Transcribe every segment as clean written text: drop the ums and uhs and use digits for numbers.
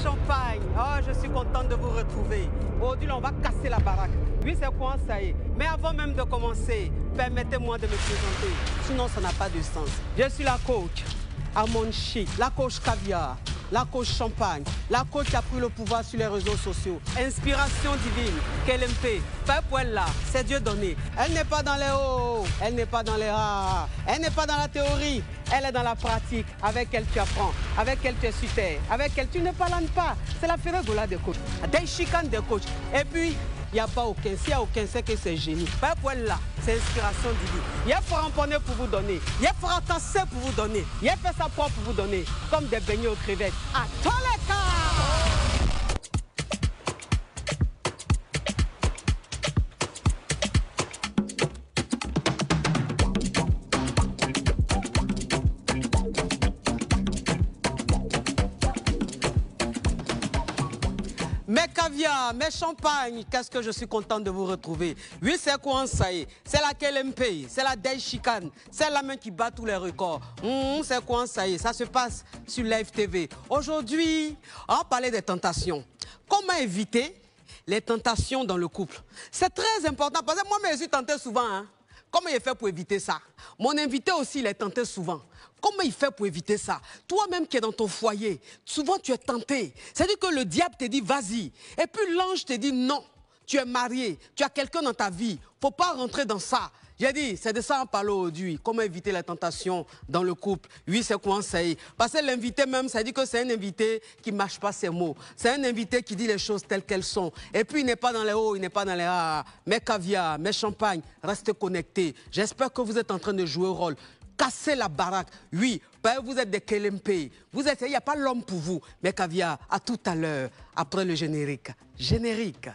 Champagne, oh, je suis contente de vous retrouver. Aujourd'hui, on va casser la baraque. Oui, c'est quoi, ça y est. Mais avant même de commencer, permettez-moi de me présenter. Sinon, ça n'a pas de sens. Je suis la coach Amon Chic, la coach Caviar, la coach Champagne, la coach qui a pris le pouvoir sur les réseaux sociaux. Inspiration divine, KLMP, pas pour elle là, c'est Dieu donné. Elle n'est pas dans les hauts, elle n'est pas dans les rares, elle n'est pas dans la théorie, elle est dans la pratique. Avec elle tu apprends, avec elle tu es sur terre, avec elle tu ne parles pas. C'est la férégola des coachs, des chicanes des coachs. Et puis, il n'y a pas aucun. S'il n'y a aucun, c'est que c'est génie. Pas pour elle là, c'est inspiration divine. Il y a Faramponné pour vous donner. Il y a Faratassé pour vous donner. Il y a fait sa propre pour vous donner. Comme des beignets aux crevettes. À tous les cas! Mes caviars, mes champagnes, qu'est-ce que je suis contente de vous retrouver. Oui, c'est quoi ça y est. C'est la KLMP, c'est la Day Chicane, c'est la main qui bat tous les records. C'est quoi ça y est, ça se passe sur Live TV. Aujourd'hui, on va parler des tentations. Comment éviter les tentations dans le couple? C'est très important parce que moi-même, je suis tentée souvent. Hein. Comment il fait pour éviter ça? Mon invité aussi, il est tenté souvent. Comment il fait pour éviter ça? Toi-même qui es dans ton foyer, souvent tu es tenté. C'est-à-dire que le diable te dit vas-y. Et puis l'ange te dit non. Tu es marié, tu as quelqu'un dans ta vie. Il ne faut pas rentrer dans ça. J'ai dit, c'est de ça qu'on parle aujourd'hui. Comment éviter la tentation dans le couple? Oui, c'est quoi ça y est. Parce que l'invité même, ça dit que c'est un invité qui ne mâche pas ses mots. C'est un invité qui dit les choses telles qu'elles sont. Et puis, il n'est pas dans les hauts, il n'est pas dans les bas. Mes caviars, mes champagnes, restez connectés. J'espère que vous êtes en train de jouer au rôle. Casser la baraque. Oui, vous êtes des KLMP. Il n'y a pas l'homme pour vous. Mes caviars, à tout à l'heure, après le générique. Générique.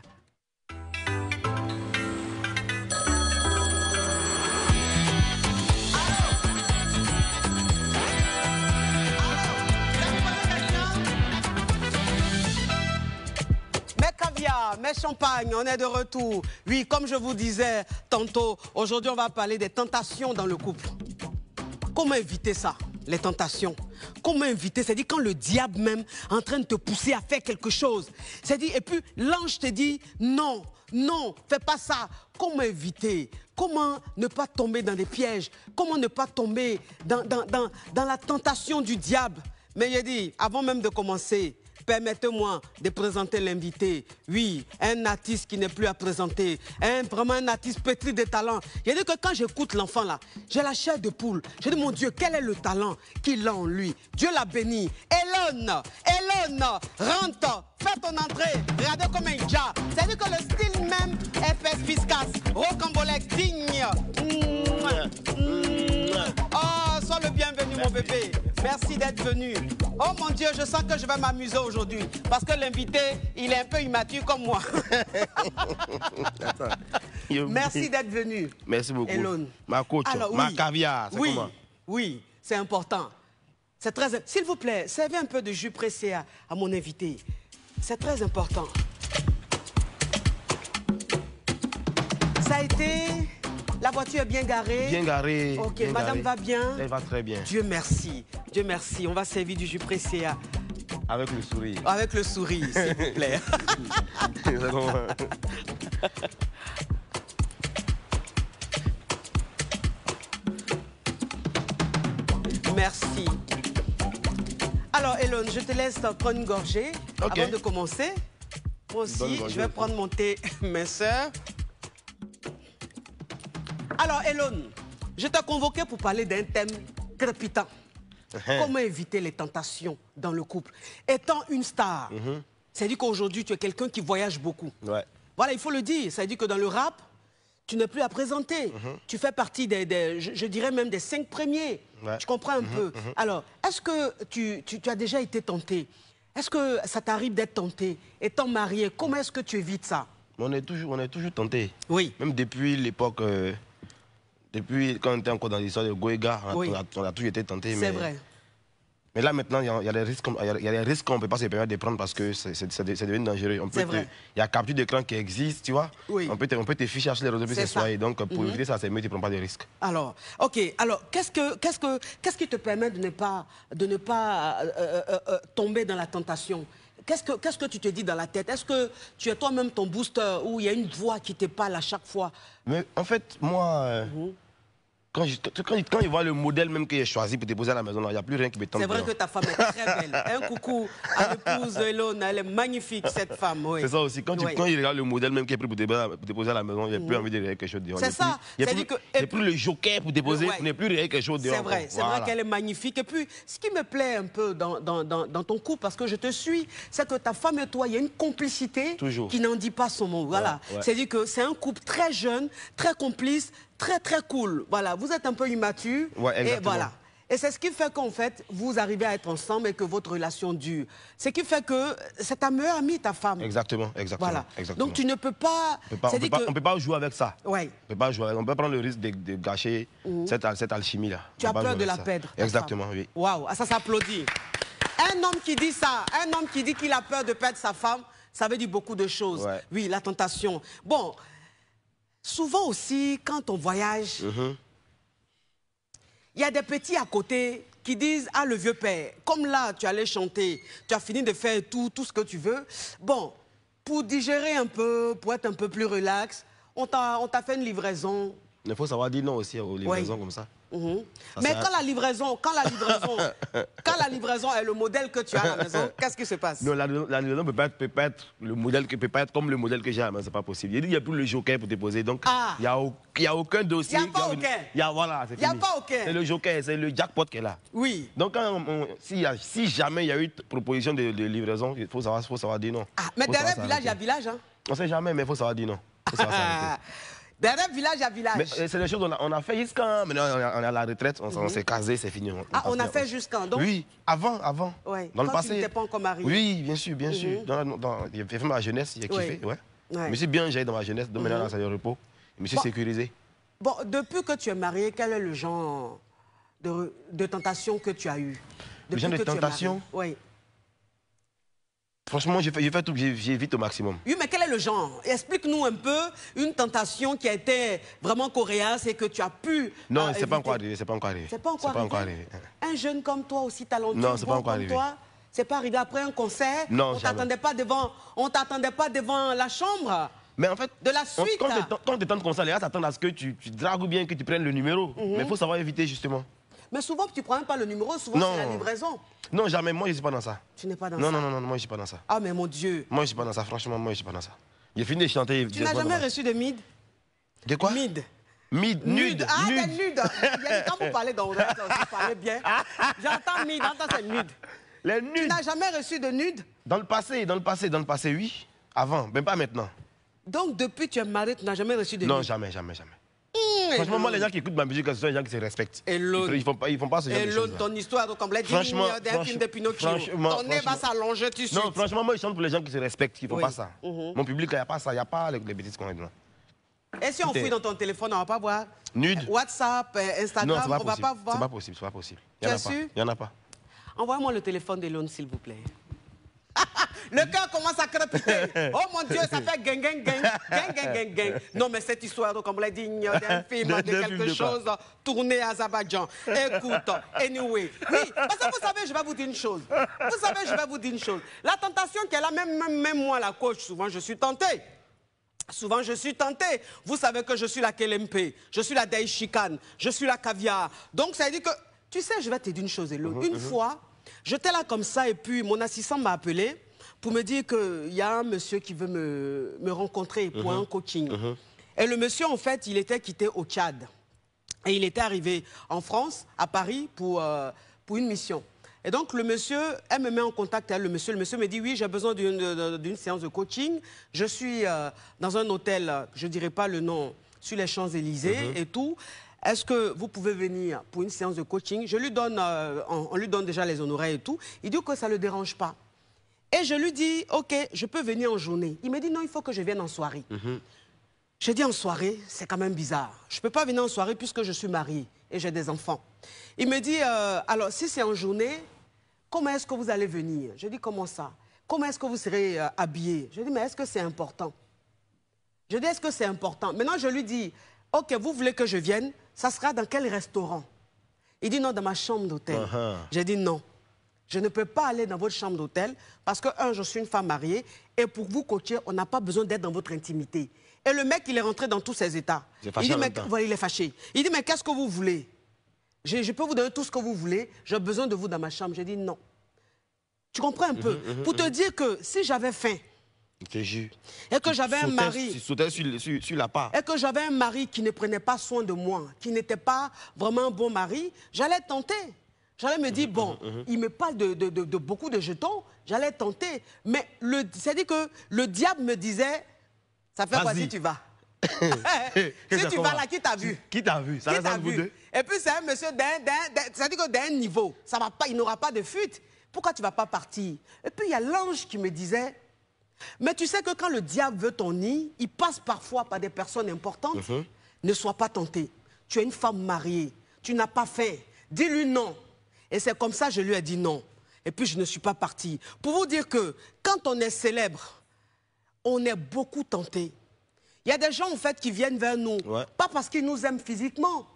Mes champagnes, on est de retour. Oui, comme je vous disais tantôt, aujourd'hui on va parler des tentations dans le couple. Comment éviter ça, les tentations? Comment éviter? C'est-à-dire quand le diable même est en train de te pousser à faire quelque chose. C'est-à-dire, et puis l'ange te dit non, non, fais pas ça. Comment éviter? Comment ne pas tomber dans des pièges? Comment ne pas tomber dans la tentation du diable? Mais j'ai dit, avant même de commencer, permettez-moi de présenter l'invité. Oui, un artiste qui n'est plus à présenter. Vraiment un artiste pétri de talent. Il dit que quand j'écoute l'enfant là, j'ai la chair de poule. Je dis, mon Dieu, quel est le talent qu'il a en lui? Dieu l'a béni. Elon, rentre, fais ton entrée. Regardez comme un ja. C'est-à-dire que le style même est perspicace, rocambolesque, digne. Oh, sois le bienvenu, mon bébé. Merci d'être venu. Oh mon Dieu, je sens que je vais m'amuser aujourd'hui. Parce que l'invité, il est un peu immature comme moi. Merci d'être venu. Merci beaucoup. Elon. Ma coach, alors, oui, ma caviar, c'est comment? Oui, c'est important. C'est très... S'il vous plaît, servez un peu de jus pressé à mon invité. C'est très important. Ça a été... La voiture est bien garée? Bien garée. Ok, bien madame garée. Va bien? Elle va très bien. Dieu merci. Dieu merci. On va servir du jus pressé à... Avec le sourire. Avec le sourire, s'il vous plaît. Merci. Alors, Elon, je te laisse prendre une gorgée avant de commencer. Moi aussi, je vais prendre mon thé minceur. Alors, Elon, je t'ai convoqué pour parler d'un thème crépitant. Comment éviter les tentations dans le couple? Étant une star, c'est-à-dire qu'aujourd'hui, tu es quelqu'un qui voyage beaucoup. Ouais. Voilà, il faut le dire. C'est-à-dire que dans le rap, tu n'es plus à présenter. Tu fais partie je dirais même des 5 premiers. Ouais. Tu comprends un peu? Alors, est-ce que tu as déjà été tenté? Est-ce que ça t'arrive d'être tenté? Étant marié, comment est-ce que tu évites ça? On est toujours tenté. Oui. Même depuis l'époque... Depuis quand on était encore dans l'histoire de Goïga, on a toujours été tenté. C'est vrai. Mais là, maintenant, il y a des risques qu'on ne peut pas se permettre de prendre parce que c'est devenu dangereux. Il y a capture d'écran qui existe, tu vois. Oui. On peut te ficher sur les réseaux sociaux. Donc, pour éviter ça, c'est mieux, tu ne prends pas de risques. Alors, ok. Alors, qu'est-ce qui te permet de ne pas tomber dans la tentation? qu'est-ce que tu te dis dans la tête? Est-ce que tu es toi-même ton booster ou il y a une voix qui te parle à chaque fois? Mais en fait, moi... Quand je vois le modèle même que j'ai choisi pour déposer à la maison, il n'y a plus rien qui me tente. C'est vrai que ta femme est très belle. Un coucou à l'épouse Elone, elle est magnifique cette femme. Oui. C'est ça aussi. Quand il regarde le modèle même qui est pris pour déposer à la maison, j'ai plus envie de regarder quelque chose dehors. C'est ça. J'ai plus le joker pour déposer, pour ne plus regarder quelque chose dehors. C'est vrai qu'elle est magnifique. Et puis, ce qui me plaît un peu dans ton couple, parce que je te suis, c'est que ta femme et toi, il y a une complicité qui n'en dit pas son mot. Voilà. C'est-à-dire que c'est un couple très jeune, très complice, très très cool. Voilà, vous êtes un peu immature. Ouais, et voilà. Et c'est ce qui fait qu'en fait, vous arrivez à être ensemble et que votre relation dure. Ce qui fait que c'est ta meilleure amie, ta femme. Exactement. Voilà. Donc tu ne peux pas... On ne peut pas jouer avec ça. Ouais. On peut prendre le risque de gâcher cette alchimie-là. Tu as peur de la perdre. Exactement, oui. Waouh, ça s'applaudit. Un homme qui dit ça, un homme qui dit qu'il a peur de perdre sa femme, ça veut dire beaucoup de choses. Ouais. Oui, la tentation. Bon... Souvent aussi, quand on voyage, il y a des petits à côté qui disent « Ah, le vieux père, comme là, tu allais chanter, tu as fini de faire tout ce que tu veux. Bon, pour digérer un peu, pour être un peu plus relax, on t'a fait une livraison. » Il faut savoir dire non aussi aux livraisons comme ça. Mais quand la livraison est le modèle que tu as à la maison, qu'est-ce qui se passe? Non, la livraison peut pas être comme le modèle que j'ai à la maison, c'est pas possible. Il n'y a plus le joker pour déposer, donc il n'y a aucun dossier. Il n'y a pas aucun. Voilà, c'est fini. Il n'y a pas aucun. C'est le joker, c'est le jackpot qui est là. Oui. Donc si jamais il y a eu proposition de livraison, il faut savoir dire non. Mais derrière village à village, hein? On ne sait jamais, mais il faut savoir dire non. Derrière village à village. C'est des choses qu'on a fait jusqu'à... Maintenant, on est à la retraite, on s'est casé, c'est fini. On a fait jusqu'à... Oui, avant. Ouais. Dans le passé. Tu n'étais pas encore marié. Oui, bien sûr. J'ai fait ma jeunesse, j'ai kiffé. Ouais. Je me suis bien géré dans ma jeunesse, donc maintenant, c'est le repos. Je me suis sécurisé. Bon, depuis que tu es marié, quel est le genre de tentation que tu as eu? Le genre de tentation? Oui. Franchement, j'évite au maximum. Oui, mais quel est le genre? Explique-nous un peu une tentation qui a été vraiment coriace et que tu as pu... Non, c'est pas encore arrivé, c'est pas encore arrivé. Un jeune comme toi, aussi talentueux, non, c'est pas encore arrivé. C'est pas arrivé après un concert? Non, on t'attendait pas devant la chambre? Mais en fait, de la suite, quand tu attends comme ça, les gars s'attendent à ce que tu dragues ou bien que tu prennes le numéro. Mais il faut savoir éviter justement. Mais souvent, tu ne prends même pas le numéro, souvent c'est la livraison. Non, jamais. Moi, je ne suis pas dans ça. Tu n'es pas dans ça? Non, moi, je ne suis pas dans ça. Ah, mais mon Dieu. Moi, je ne suis pas dans ça. Franchement, moi, je ne suis pas dans ça. J'ai fini de chanter. Tu n'as jamais reçu de mid? De quoi? Mid. Nude. Ah, c'est nude. Quand vous parlez dans vous parlez bien. J'entends mid, c'est nude. Les nudes. Tu n'as jamais reçu de nude? Dans le passé, oui. Avant, mais pas maintenant. Donc, depuis que tu es marié, tu n'as jamais reçu de nude? Non, jamais. Franchement, moi, les gens qui écoutent ma musique, ce sont les gens qui se respectent. Ils font pas ce genre de choses. Ton histoire complète d'un film de Pinocchio. Ton nez va s'allonger tout de suite. Non, franchement, moi, je chante pour les gens qui se respectent, qui ne font pas ça. Mon public, il n'y a pas ça, il n'y a pas les bêtises qu'on a dit. Et si on fouille dans ton téléphone, on ne va pas voir? Nude? WhatsApp, Instagram, on ne va pas voir? C'est pas possible. Tu es sûr? Il n'y en a pas. Envoie-moi le téléphone d'Elone, s'il vous plaît. Le cœur commence à crépiter. Oh mon Dieu, ça fait gang. Non, mais cette histoire, comme on l'a dit, d'un film, de quelque chose tourné à Azerbaïdjan. Écoute, anyway. Oui, parce que vous savez, je vais vous dire une chose. La tentation qui est là, même moi, la coach, souvent, je suis tenté. Vous savez que je suis la KLMP, je suis la Daïchikan, je suis la caviar. Donc, ça veut dire que, tu sais, je vais te dire une chose, Elone. Une fois, j'étais là comme ça et puis mon assistant m'a appelé pour me dire qu'il y a un monsieur qui veut me rencontrer pour un coaching. Et le monsieur, en fait, il était quitté au Tchad. Et il était arrivé en France, à Paris, pour une mission. Et donc, le monsieur, elle me met en contact avec le monsieur. Le monsieur me dit, oui, j'ai besoin d'une séance de coaching. Je suis dans un hôtel, je ne dirai pas le nom, sur les Champs-Élysées et tout. Est-ce que vous pouvez venir pour une séance de coaching? Je lui donne, on lui donne déjà les honoraires et tout. Il dit que ça ne le dérange pas. Et je lui dis, OK, je peux venir en journée. Il me dit, non, il faut que je vienne en soirée. Je dis, en soirée, c'est quand même bizarre. Je ne peux pas venir en soirée puisque je suis mariée et j'ai des enfants. Il me dit, alors, si c'est en journée, comment est-ce que vous allez venir? Je dis, comment ça? Comment est-ce que vous serez habillé? Je dis, mais est-ce que c'est important? Je dis, est-ce que c'est important? Maintenant, je lui dis, OK, vous voulez que je vienne? Ça sera dans quel restaurant? Il dit, non, dans ma chambre d'hôtel. J'ai dit, non. Je ne peux pas aller dans votre chambre d'hôtel parce que, un, je suis une femme mariée et pour vous coacher, on n'a pas besoin d'être dans votre intimité. Et le mec, il est rentré dans tous ses états. Il dit, mais, voilà, il est fâché. Il dit, mais qu'est-ce que vous voulez? Je peux vous donner tout ce que vous voulez. J'ai besoin de vous dans ma chambre. J'ai dit non. Tu comprends un peu? Pour te dire que si j'avais faim, et que j'avais un mari, sur la part. et que j'avais un mari qui ne prenait pas soin de moi, qui n'était pas vraiment un bon mari, j'allais tenter. J'allais me dire, bon, il me parle de beaucoup de jetons, j'allais tenter. Mais c'est-à-dire que le diable me disait, ça fait quoi si tu vas? Si tu vas là, qui t'a vu? Qui t'a vu? Ça qui t'a vu? Et puis c'est un monsieur c'est-à-dire que d'un niveau, ça va pas, il n'aura pas de fuite. Pourquoi tu ne vas pas partir? Et puis il y a l'ange qui me disait, mais tu sais que quand le diable veut ton nid, il passe parfois par des personnes importantes. Ne sois pas tenté. Tu es une femme mariée, tu n'as pas faim. Dis-lui non. Et c'est comme ça que je lui ai dit non. Et puis je ne suis pas partie. Pour vous dire que quand on est célèbre, on est beaucoup tenté. Il y a des gens en fait qui viennent vers nous, pas parce qu'ils nous aiment physiquement,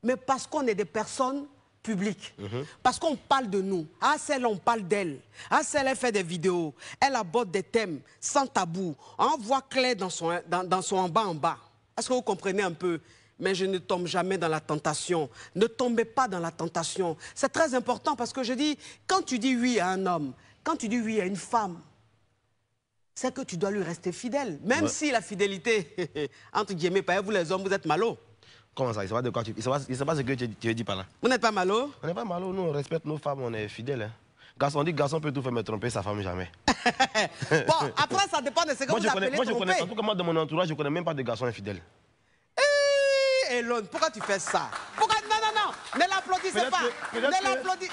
mais parce qu'on est des personnes publiques. Parce qu'on parle de nous. Ah, celle, on parle d'elle. Ah, celle, elle fait des vidéos. Elle aborde des thèmes sans tabou. On voit clair dans son en bas. Est-ce que vous comprenez un peu? Mais je ne tombe jamais dans la tentation. Ne tombez pas dans la tentation. C'est très important parce que je dis, quand tu dis oui à un homme, quand tu dis oui à une femme, c'est que tu dois lui rester fidèle. Même si la fidélité, entre guillemets, vous les hommes, vous êtes malo. Comment ça? Il ne sait pas de quoi il sait pas ce que tu veux dire par là. Vous n'êtes pas malo? On n'est pas malo, nous on respecte nos femmes, on est fidèles. Hein. Garçon, on dit garçon peut tout faire, mais tromper sa femme jamais. Bon, après ça dépend de ce que vous appelez tromper. En tout cas, moi, dans mon entourage, je ne connais même pas de garçons infidèles. Elon, pourquoi tu fais ça? Pourquoi... Non, ne l'applaudissez pas.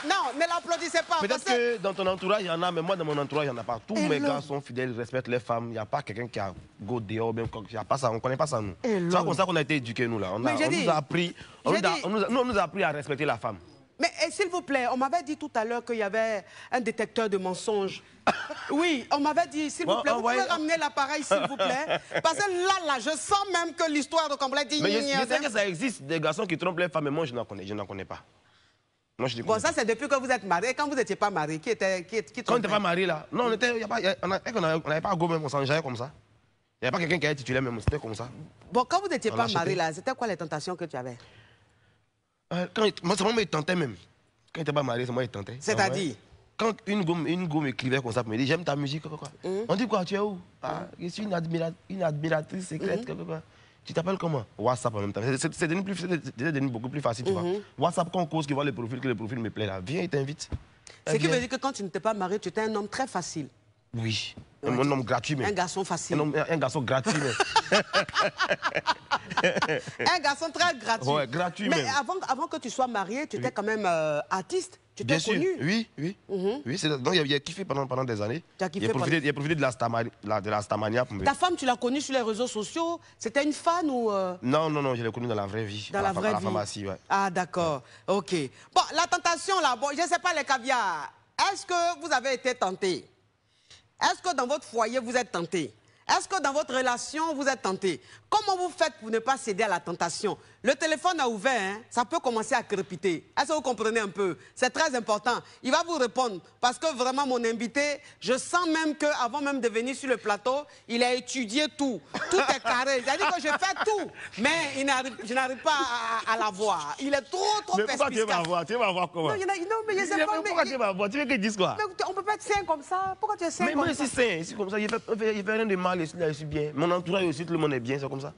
Non, ne l'applaudissez pas. Peut-être que dans ton entourage, il y en a, mais moi, dans mon entourage, il n'y en a pas. Tous mes gars sont fidèles, respectent les femmes. Il n'y a pas quelqu'un qui a go dehors, il n'y a pas ça. On ne connaît pas ça, nous. C'est comme ça qu'on a été éduqués, nous, là. On nous a appris à respecter la femme. Mais s'il vous plaît, on m'avait dit tout à l'heure qu'il y avait un détecteur de mensonges. Oui, on m'avait dit, s'il vous plaît, vous pouvez ramener l'appareil, s'il vous plaît. Parce que là, je sens même que l'histoire de complète dit... Mais je sais que ça existe, des garçons qui trompent les femmes, mais moi, je n'en connais pas. Moi, je bon, ça, c'est depuis que vous êtes marié. Quand vous n'étiez pas marié, qui trompait? Quand on n'était pas marié, là, non, on n'avait pas à go même, on s'enjaillait comme ça. Il n'y avait pas quelqu'un qui était titulaire même, c'était comme ça. Bon, quand vous n'étiez pas marié, là, c'était quoi les tentations que tu avais? Moi, c'est moi qui tentais même. Quand il n'était pas marié, c'est moi qui tentais. C'est-à-dire? Quand une gomme écrivait comme ça, me dit j'aime ta musique, quoi. On dit quoi, tu es où? Je suis une admiratrice secrète, quoi. Tu t'appelles comment? WhatsApp en même temps. C'est devenu beaucoup plus facile, tu vois. WhatsApp, quand on cause, qui voit le profil me plaît là, viens, il t'invite. Ce qui veut dire que quand tu n'étais pas marié, tu étais un homme très facile. Oui, un homme gratuit même. Un garçon facile. Un garçon gratuit même. Un garçon très gratuit. Ouais, gratuit mais même. avant que tu sois marié, tu étais quand même artiste. Tu t'es connu. Oui. Donc il a kiffé pendant des années. Tu as kiffé il a profité de la Starmania. Ta femme, tu l'as connue sur les réseaux sociaux. C'était une fan ou... Non, je l'ai connue dans la vraie vie. Dans la vraie vie. À la pharmacie, ouais. Ah, d'accord. Ok. Bon, la tentation là, bon, je ne sais pas les caviars. Est-ce que vous avez été tenté? Est-ce que dans votre foyer, vous êtes tenté? Est-ce que dans votre relation, vous êtes tenté? Comment vous faites pour ne pas céder à la tentation? Le téléphone a ouvert, hein? Ça peut commencer à crépiter. Est-ce que vous comprenez un peu? C'est très important. Il va vous répondre parce que vraiment, mon invité, je sens même qu'avant même de venir sur le plateau, il a étudié tout. Tout est carré. C'est-à-dire que je fais tout, mais je n'arrive pas à la voir. Il est trop mais pourquoi tu veux m'avoir? Tu veux m'avoir comment? Non, mais je sais pas. Pourquoi tu veux m'avoir? Tu veux que je dise quoi? Mais on ne peut pas être sain comme ça. Pourquoi tu es sain comme ça? Mais moi, je suis sain. Je suis comme ça. Il ne fait rien de mal. Je suis bien. Mon entourage aussi, tout le monde est bien. C'est comme ça.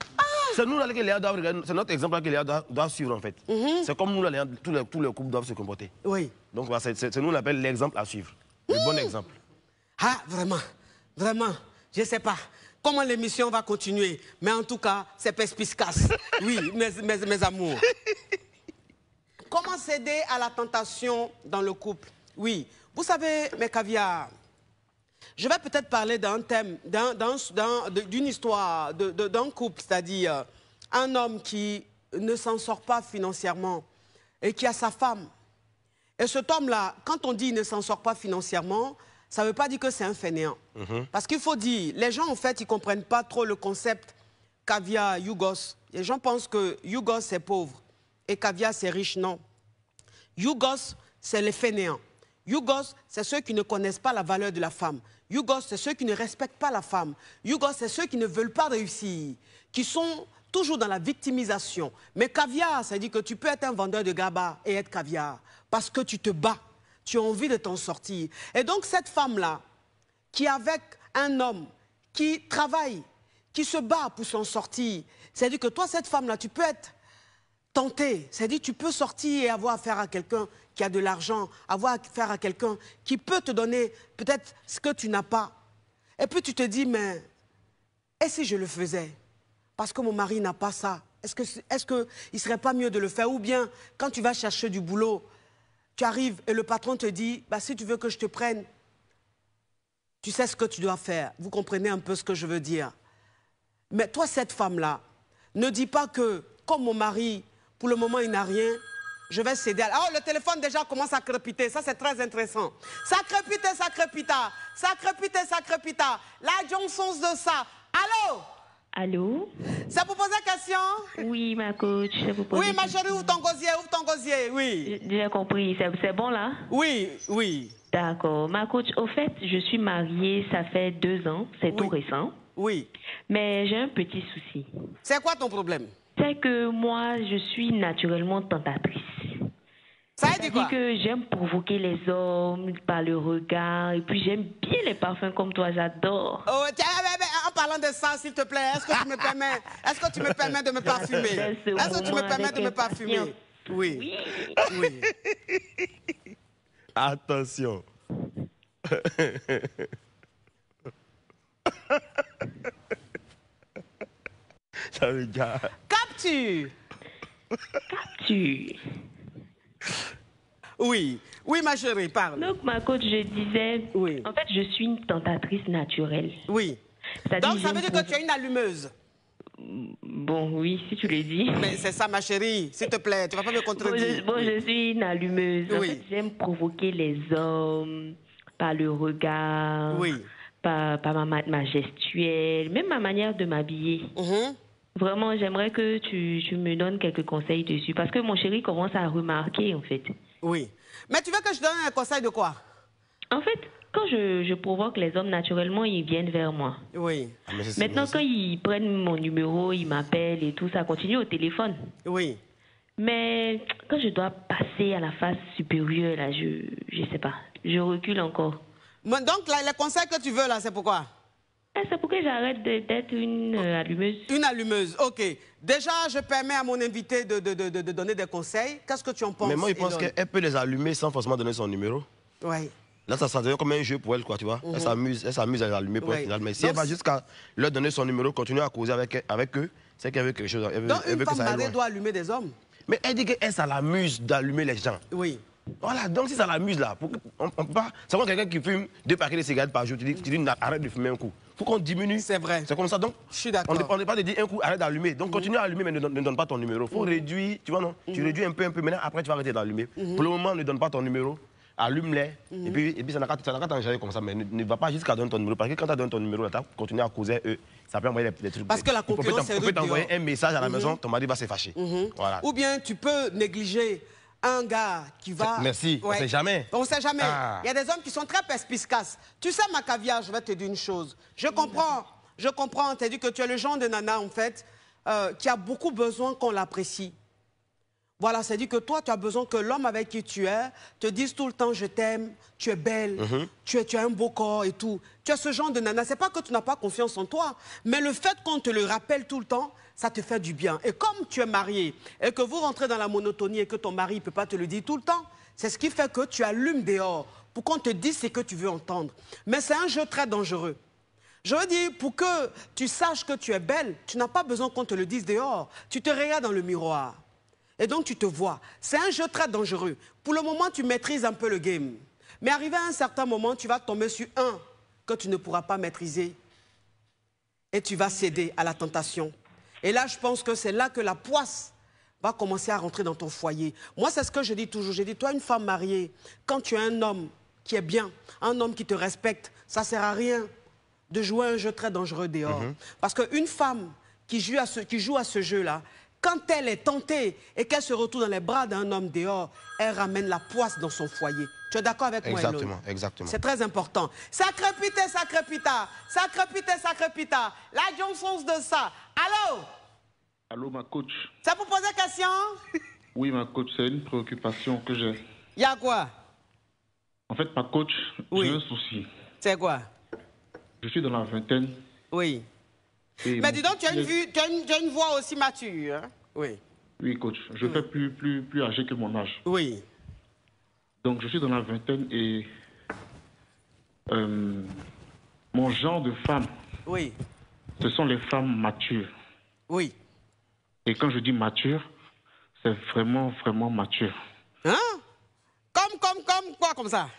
C'est nous là que Léa doit regarder, c'est notre exemple là que Léa doit suivre en fait. C'est comme nous là, tous les couples doivent se comporter. Oui. Donc c'est nous on l'appelle l'exemple à suivre. Le bon exemple. Ah, vraiment, je ne sais pas comment l'émission va continuer, mais en tout cas, c'est perspicace. Oui, mes amours. Comment céder à la tentation dans le couple? Oui, vous savez, mes caviars, je vais peut-être parler d'un thème, d'une histoire, d'un couple, c'est-à-dire un homme qui ne s'en sort pas financièrement et qui a sa femme. Et cet homme-là, quand on dit il ne s'en sort pas financièrement, ça ne veut pas dire que c'est un fainéant. Parce qu'il faut dire, les gens en fait, ils ne comprennent pas trop le concept caviar, Yougos. Les gens pensent que Yougos c'est pauvre et caviar c'est riche. Non. Yougos, c'est les fainéants. Yougos, c'est ceux qui ne connaissent pas la valeur de la femme. Yougos, c'est ceux qui ne respectent pas la femme. Yougos, c'est ceux qui ne veulent pas réussir, qui sont toujours dans la victimisation. Mais caviar, ça dit que tu peux être un vendeur de gaba et être caviar parce que tu te bats, tu as envie de t'en sortir. Et donc cette femme-là, qui est avec un homme qui travaille, qui se bat pour s'en sortir, c'est-à-dire que toi, cette femme-là, tu peux être tentée. C'est-à-dire tu peux sortir et avoir affaire à quelqu'un qui a de l'argent, avoir affaire à quelqu'un qui peut te donner peut-être ce que tu n'as pas. Et puis tu te dis, mais et si je le faisais? Parce que mon mari n'a pas ça. Est-ce qu'il ne serait pas mieux de le faire? Ou bien, quand tu vas chercher du boulot, tu arrives et le patron te dit, bah, si tu veux que je te prenne, tu sais ce que tu dois faire. Vous comprenez un peu ce que je veux dire. Mais toi, cette femme-là, ne dis pas que, comme mon mari, pour le moment, il n'a rien, je vais céder. Oh, le téléphone déjà commence à crépiter. Ça, c'est très intéressant. Ça crépite, ça crépita. Ça crépite, ça crépita. La Johnson de ça. Allô? Allô? C'est pour poser question? Oui, ma coach. Oui, ma chérie, ouvre ton gosier, oui. J'ai compris. C'est bon, là? Oui, oui. D'accord. Ma coach, au fait, je suis mariée, ça fait 2 ans. C'est tout récent. Oui. Mais j'ai un petit souci. C'est quoi ton problème? C'est que moi, je suis naturellement tentatrice. Ça veut dire quoi? Que j'aime provoquer les hommes par le regard. Et puis, j'aime bien les parfums comme toi, j'adore. Oh, tiens, en parlant de ça, s'il te plaît, est-ce que tu me permets de me parfumer? Est-ce que tu me permets de me parfumer? Oui. Oui. Attention. Ça regarde. Capture. Capture. Oui. Oui, ma chérie, parle. Donc, ma coach, je disais, oui. En fait, je suis une tentatrice naturelle. Oui. Donc, ça veut dire que tu es une allumeuse. Bon, oui, si tu le dis. Mais c'est ça, ma chérie, s'il te plaît, tu ne vas pas me contredire. Bon, je suis une allumeuse. En fait, j'aime provoquer les hommes par le regard, par ma gestuelle, même ma manière de m'habiller. Vraiment, j'aimerais que tu me donnes quelques conseils dessus, parce que mon chéri commence à remarquer, en fait. Oui. Mais tu veux que je donne un conseil de quoi? En fait, quand je provoque les hommes, naturellement, ils viennent vers moi. Oui. Maintenant, quand ils prennent mon numéro, ils m'appellent et tout, ça continue au téléphone. Oui. Mais quand je dois passer à la phase supérieure, là, je sais pas, je recule encore. Donc, là, les conseils que tu veux, là, c'est pourquoi? C'est pour que j'arrête d'être une allumeuse. Une allumeuse, ok. Déjà, je permets à mon invité de donner des conseils. Qu'est-ce que tu en penses? Mais moi, je pense qu'elle peut les allumer sans forcément donner son numéro. Oui. Là, ça devient comme un jeu pour elle, quoi, tu vois. Elle s'amuse à les allumer pour elle, final. Mais si elle va jusqu'à leur donner son numéro, continuer à causer avec eux, c'est qu'elle veut quelque chose. Donc, une femme mariée doit allumer des hommes? Mais elle dit qu'elle, ça l'amuse d'allumer les gens. Oui. Voilà, donc si ça l'amuse, là, on peut pas... C'est comme quelqu'un qui fume 2 paquets de cigarettes par jour, tu dis arrête de fumer un coup. Il faut qu'on diminue. C'est vrai. C'est comme ça, donc... Je suis d'accord. On n'est pas de dire un coup, arrête d'allumer. Donc continue à allumer, mais ne donne pas ton numéro. Il faut réduire, tu vois, non? Tu réduis un peu, maintenant, après tu vas arrêter d'allumer. Pour le moment, ne donne pas ton numéro. Allume-les, et puis ça n'a qu'à t'engager comme ça, mais ne va pas jusqu'à donner ton numéro, parce que quand tu donnes ton numéro, tu continues à causer eux, ça peut envoyer des trucs. Parce que la concurrence est rude. On peut t'envoyer un message à la maison, ton mari va se fâcher. Voilà. Ou bien tu peux négliger un gars qui va... Merci, on ne sait jamais. On ne sait jamais. Il y a des hommes qui sont très perspicaces. Tu sais, ma caviar, je vais te dire une chose. Je comprends, tu as dit que tu es le genre de nana, en fait, qui a beaucoup besoin qu'on l'apprécie. Voilà, c'est-à-dire que toi, tu as besoin que l'homme avec qui tu es te dise tout le temps « je t'aime »,« tu es belle »,« tu as un beau corps » et tout. Tu es ce genre de nana. C'est pas que tu n'as pas confiance en toi, mais le fait qu'on te le rappelle tout le temps, ça te fait du bien. Et comme tu es marié et que vous rentrez dans la monotonie et que ton mari ne peut pas te le dire tout le temps, c'est ce qui fait que tu allumes dehors pour qu'on te dise ce que tu veux entendre. Mais c'est un jeu très dangereux. Je veux dire, pour que tu saches que tu es belle, tu n'as pas besoin qu'on te le dise dehors. Tu te regardes dans le miroir. Et donc, tu te vois. C'est un jeu très dangereux. Pour le moment, tu maîtrises un peu le game. Mais arrivé à un certain moment, tu vas tomber sur un que tu ne pourras pas maîtriser. Et tu vas céder à la tentation. Et là, je pense que c'est là que la poisse va commencer à rentrer dans ton foyer. Moi, c'est ce que je dis toujours. Je dis, toi, une femme mariée, quand tu as un homme qui est bien, un homme qui te respecte, ça ne sert à rien de jouer un jeu très dangereux dehors. Parce qu'une femme qui joue à ce jeu-là, quand elle est tentée et qu'elle se retrouve dans les bras d'un homme dehors, elle ramène la poisse dans son foyer. Tu es d'accord avec moi, Elone? Exactement, exactement. C'est très important. Ça crépite, ça crépita. Ça crépite, ça crépita. La Johnson de ça. Allô? Allô, ma coach. C'est pour poser question? Oui, ma coach, c'est une préoccupation que j'ai. Il y a quoi? En fait, ma coach, oui. j'ai un souci. C'est quoi? Je suis dans la vingtaine. Oui. Mais dis donc, tu as une voix aussi mature. Hein? Oui. Oui, coach. Je fais plus âgé que mon âge. Oui. Donc, je suis dans la vingtaine et mon genre de femme, oui, ce sont les femmes matures. Oui. Et quand je dis mature, c'est vraiment, vraiment mature. Hein? Comme quoi, comme ça?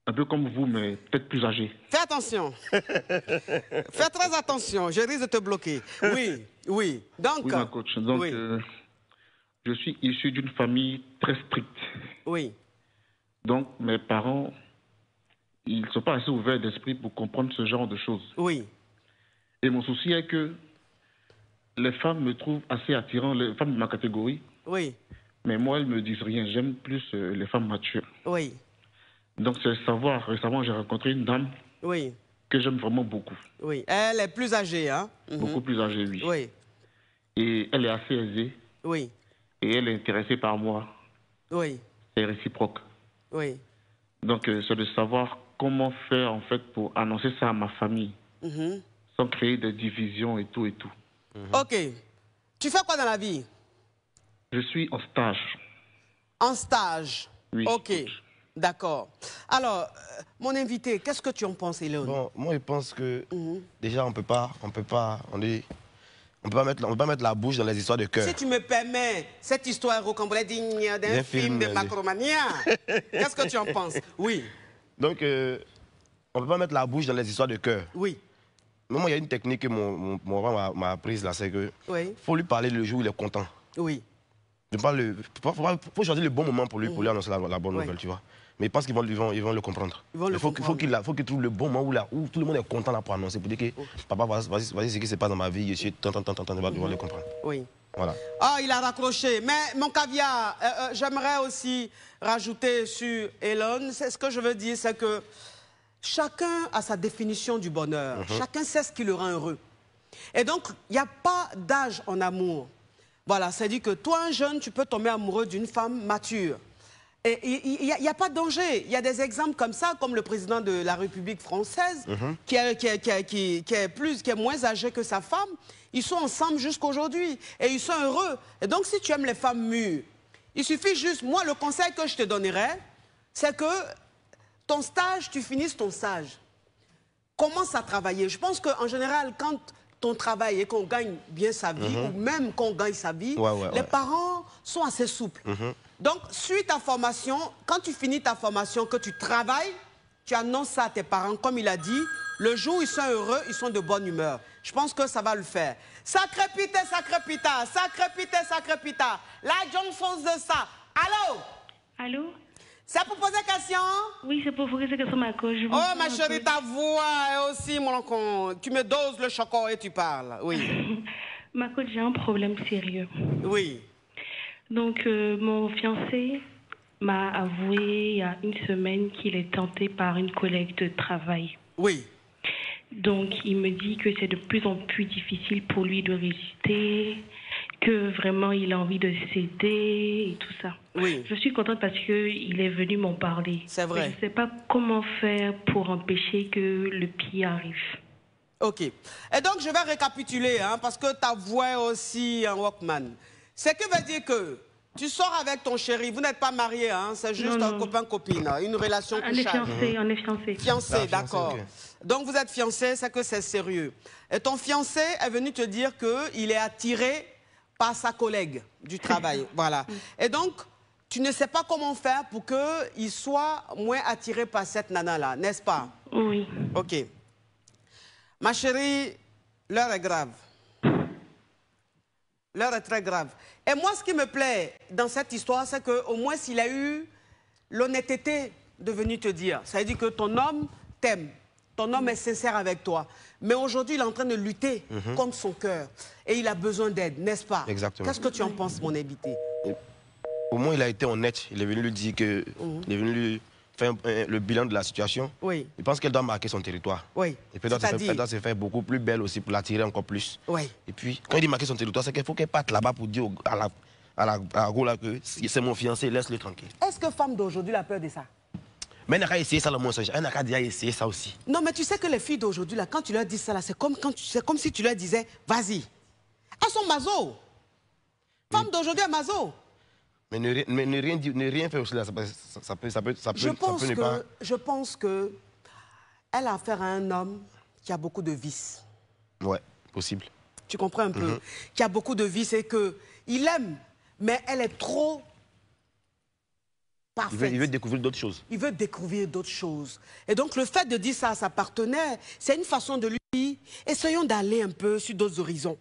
Un peu comme vous, mais peut-être plus âgé. Fais attention. Fais très attention, je risque de te bloquer. Oui, oui. Donc, oui, ma coach. Donc, oui. Je suis issu d'une famille très stricte. Oui. Donc, mes parents, ils ne sont pas assez ouverts d'esprit pour comprendre ce genre de choses. Oui. Et mon souci est que les femmes me trouvent assez attirant, les femmes de ma catégorie. Oui. Mais moi, elles ne me disent rien. J'aime plus les femmes matures. Oui. Donc, c'est savoir. Récemment, j'ai rencontré une dame. Oui. Que j'aime vraiment beaucoup. Oui. Elle est plus âgée, hein? Beaucoup plus âgée, oui. Oui. Et elle est assez aisée. Oui. Et elle est intéressée par moi. Oui. C'est réciproque. Oui. Donc, c'est de savoir comment faire, en fait, pour annoncer ça à ma famille. Sans créer des divisions et tout et tout. Ok. Tu fais quoi dans la vie? Je suis en stage. En stage? Oui. Ok. D'accord. Alors, mon invité, qu'est-ce que tu en penses, Elone? Bon, moi, je pense que déjà, on peut pas mettre la bouche dans les histoires de cœur. Si tu me permets, cette histoire rocambolesque digne d'un film de Macromania, qu'est-ce que tu en penses? Oui. Donc, on peut pas mettre la bouche dans les histoires de cœur. Oui. Mais moi, il y a une technique que mon papa m'a apprise là, c'est que faut lui parler le jour où il est content. Oui. Il faut choisir le bon moment pour lui annoncer la bonne nouvelle, tu vois. Mais je pense qu'ils vont le comprendre. Il faut qu'il trouve le bon moment où tout le monde est content là pour annoncer, pour dire que papa, vas-y, ce qui se passe dans ma vie, je suis tant, il va le comprendre. Oui. Voilà. Ah, il a raccroché. Mais mon caviar, j'aimerais aussi rajouter sur Elone. Ce que je veux dire, c'est que chacun a sa définition du bonheur. Chacun sait ce qui le rend heureux. Et donc, il n'y a pas d'âge en amour. Voilà, c'est-à-dire que toi, un jeune, tu peux tomber amoureux d'une femme mature. Et il n'y a pas de danger. Il y a des exemples comme ça, comme le président de la République française, qui est moins âgé que sa femme. Ils sont ensemble jusqu'aujourd'hui et ils sont heureux. Et donc, si tu aimes les femmes mûres, il suffit juste... Moi, le conseil que je te donnerais, c'est que ton stage, tu finisses ton stage. Commence à travailler. Je pense qu'en général, quand ton travail et qu'on gagne bien sa vie, ou même qu'on gagne sa vie, les parents sont assez souples. Donc, suis ta formation. Quand tu finis ta formation, que tu travailles, tu annonces ça à tes parents. Comme il a dit, le jour où ils sont heureux, ils sont de bonne humeur. Je pense que ça va le faire. Ça crépite, ça crépita. Ça crépite, ça crépita. La Johnson de ça. Allô? Allô? C'est pour poser question? Oui, c'est pour poser question, ma coach. Oh, ma chérie, ta voix est aussi, mon con. Tu me doses le chocolat et tu parles. Oui. Ma coach, j'ai un problème sérieux. Oui. Donc, mon fiancé m'a avoué il y a une semaine qu'il est tenté par une collègue de travail. Oui. Donc, il me dit que c'est de plus en plus difficile pour lui de résister, que vraiment il a envie de céder et tout ça. Oui. Je suis contente parce qu'il est venu m'en parler. C'est vrai. Mais je ne sais pas comment faire pour empêcher que le pire arrive. Ok. Et donc, je vais récapituler, hein, parce que ta voix est aussi un Walkman. Ce qui veut dire que tu sors avec ton chéri, vous n'êtes pas mariés, hein, c'est juste un copain-copine, une relation couchage. On est fiancés. Fiancés, d'accord. Okay. Donc, vous êtes fiancés, c'est que c'est sérieux. Et ton fiancé est venu te dire qu'il est attiré par sa collègue du travail. Voilà. Et donc, tu ne sais pas comment faire pour qu'il soit moins attiré par cette nana-là, n'est-ce pas? Oui. Ok. Ma chérie, l'heure est grave. L'heure est très grave. Et moi, ce qui me plaît dans cette histoire, c'est qu'au moins, s'il a eu l'honnêteté de venir te dire, ça veut dire que ton homme t'aime, Ton homme est sincère avec toi. Mais aujourd'hui, il est en train de lutter contre son cœur. Et il a besoin d'aide, n'est-ce pas? Exactement. Qu'est-ce que tu en penses, mon invité? Au moins, il a été honnête. Il est venu lui dire que... Il est venu lui faire le bilan de la situation. Oui. Il pense qu'elle doit marquer son territoire. Oui. Et puis, elle doit se faire beaucoup plus belle aussi pour l'attirer encore plus. Oui. Et puis, quand il dit marquer son territoire, c'est qu'il faut qu'elle parte là-bas pour dire à la go là que c'est mon fiancé, laisse-le tranquille. Est-ce que femme d'aujourd'hui a peur de ça? Mais elle n'a qu'à essayer ça le moins. Elle n'a qu'à déjà essayer ça aussi. Non, mais tu sais que les filles d'aujourd'hui, là, quand tu leur dis ça, c'est comme si tu leur disais, vas-y. Elles sont maso. Femme d'aujourd'hui est maso. Mais ne rien faire aussi là, ça peut ne pas... Je pense que elle a affaire à un homme qui a beaucoup de vices. Ouais, possible. Tu comprends un peu? Qui a beaucoup de vices et qu'il aime, mais elle est trop... parfaite. Il veut découvrir d'autres choses. Il veut découvrir d'autres choses. Et donc, le fait de dire ça à sa partenaire, c'est une façon de lui dire, essayons d'aller un peu sur d'autres horizons.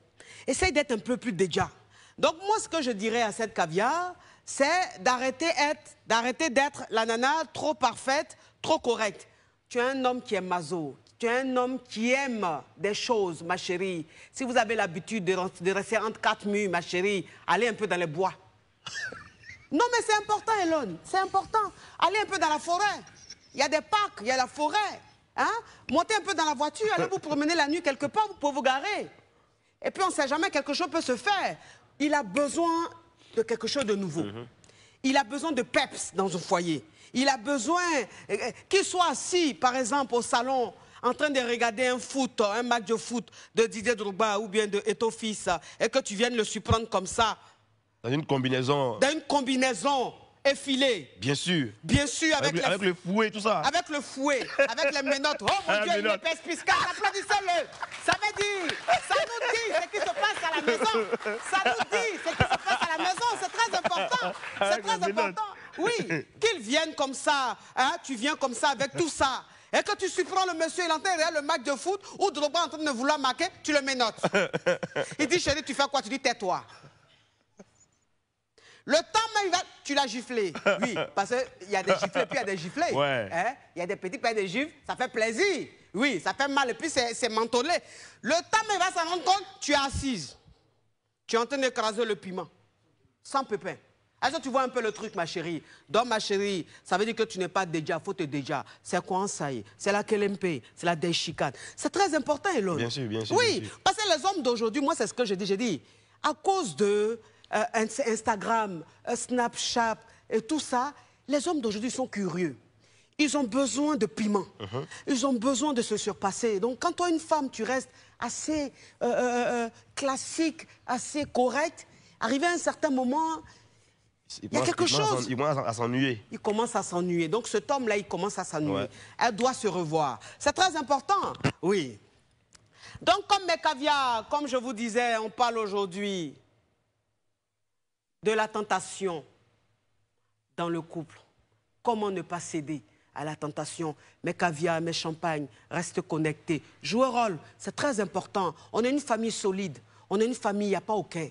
Essaye d'être un peu plus déjà. Donc, moi, ce que je dirais à cette caviar, c'est d'arrêter d'être la nana trop parfaite, trop correcte. Tu es un homme qui est maso. Tu es un homme qui aime des choses, ma chérie. Si vous avez l'habitude de rester entre quatre murs, ma chérie, allez un peu dans les bois. Non, mais c'est important, Elon. C'est important. Allez un peu dans la forêt. Il y a des parcs, il y a la forêt. Hein? Montez un peu dans la voiture, allez vous promener la nuit quelque part, vous pouvez vous garer. Et puis, on ne sait jamais, quelque chose peut se faire. Il a besoin de quelque chose de nouveau. Il a besoin de peps dans son foyer. Il a besoin qu'il soit assis, par exemple, au salon, en train de regarder un match de foot de Didier Drogba ou bien de Eto'o Fils, et que tu viennes le surprendre comme ça. Dans une combinaison. Dans une combinaison effilée. Bien sûr. Bien sûr, avec le fouet, tout ça. Avec le fouet, avec les menottes. Oh mon Dieu, une épaisse piscale, applaudissez-le. Ça veut dire, ça nous dit ce qui se passe à la maison. Ça nous dit ce qui se passe à la maison. C'est très important. C'est très important. Oui, qu'ils viennent comme ça, hein, tu viens comme ça avec tout ça. Et que tu surprends le monsieur, il est en train de regarder le match de foot, ou Drogba est en train de vouloir marquer, tu le menottes. Il dit, chérie, tu fais quoi? Tu dis, tais-toi. Le temps même, tu l'as giflé. Oui, parce qu'il y a des giflés, puis il y a des giflés. Ouais. Hein? Il y a des petits, puis il y a des gifles, ça fait plaisir. Oui, ça fait mal, et puis c'est mentholé. Le temps même va s'en rendre compte, tu es assise. Tu es en train d'écraser le piment, sans pépin. Est-ce que tu vois un peu le truc, ma chérie? Donc, ma chérie, ça veut dire que tu n'es pas déjà, faut te déjà. C'est quoi ça y est? C'est la KLMP, c'est la Deshikane. C'est très important, Elon. Bien sûr, bien sûr. Oui, bien sûr. parce que les hommes d'aujourd'hui, moi, c'est ce que je dis. J'ai dit, à cause de Instagram, Snapchat et tout ça, les hommes d'aujourd'hui sont curieux. Ils ont besoin de piment. Ils ont besoin de se surpasser. Donc, quand toi, une femme, tu restes assez classique, assez correcte, arrivé à un certain moment, il y a quelque chose. Il commence à s'ennuyer. Il commence à s'ennuyer. Donc, cet homme-là, il commence à s'ennuyer. Ouais. Elle doit se revoir. C'est très important. Oui. Donc, comme mes caviars, comme je vous disais, on parle aujourd'hui de la tentation dans le couple. Comment ne pas céder à la tentation? Mes caviars, mes champagnes, reste connectés. Jouez rôle, c'est très important. On est une famille solide. On est une famille, il n'y a pas aucun.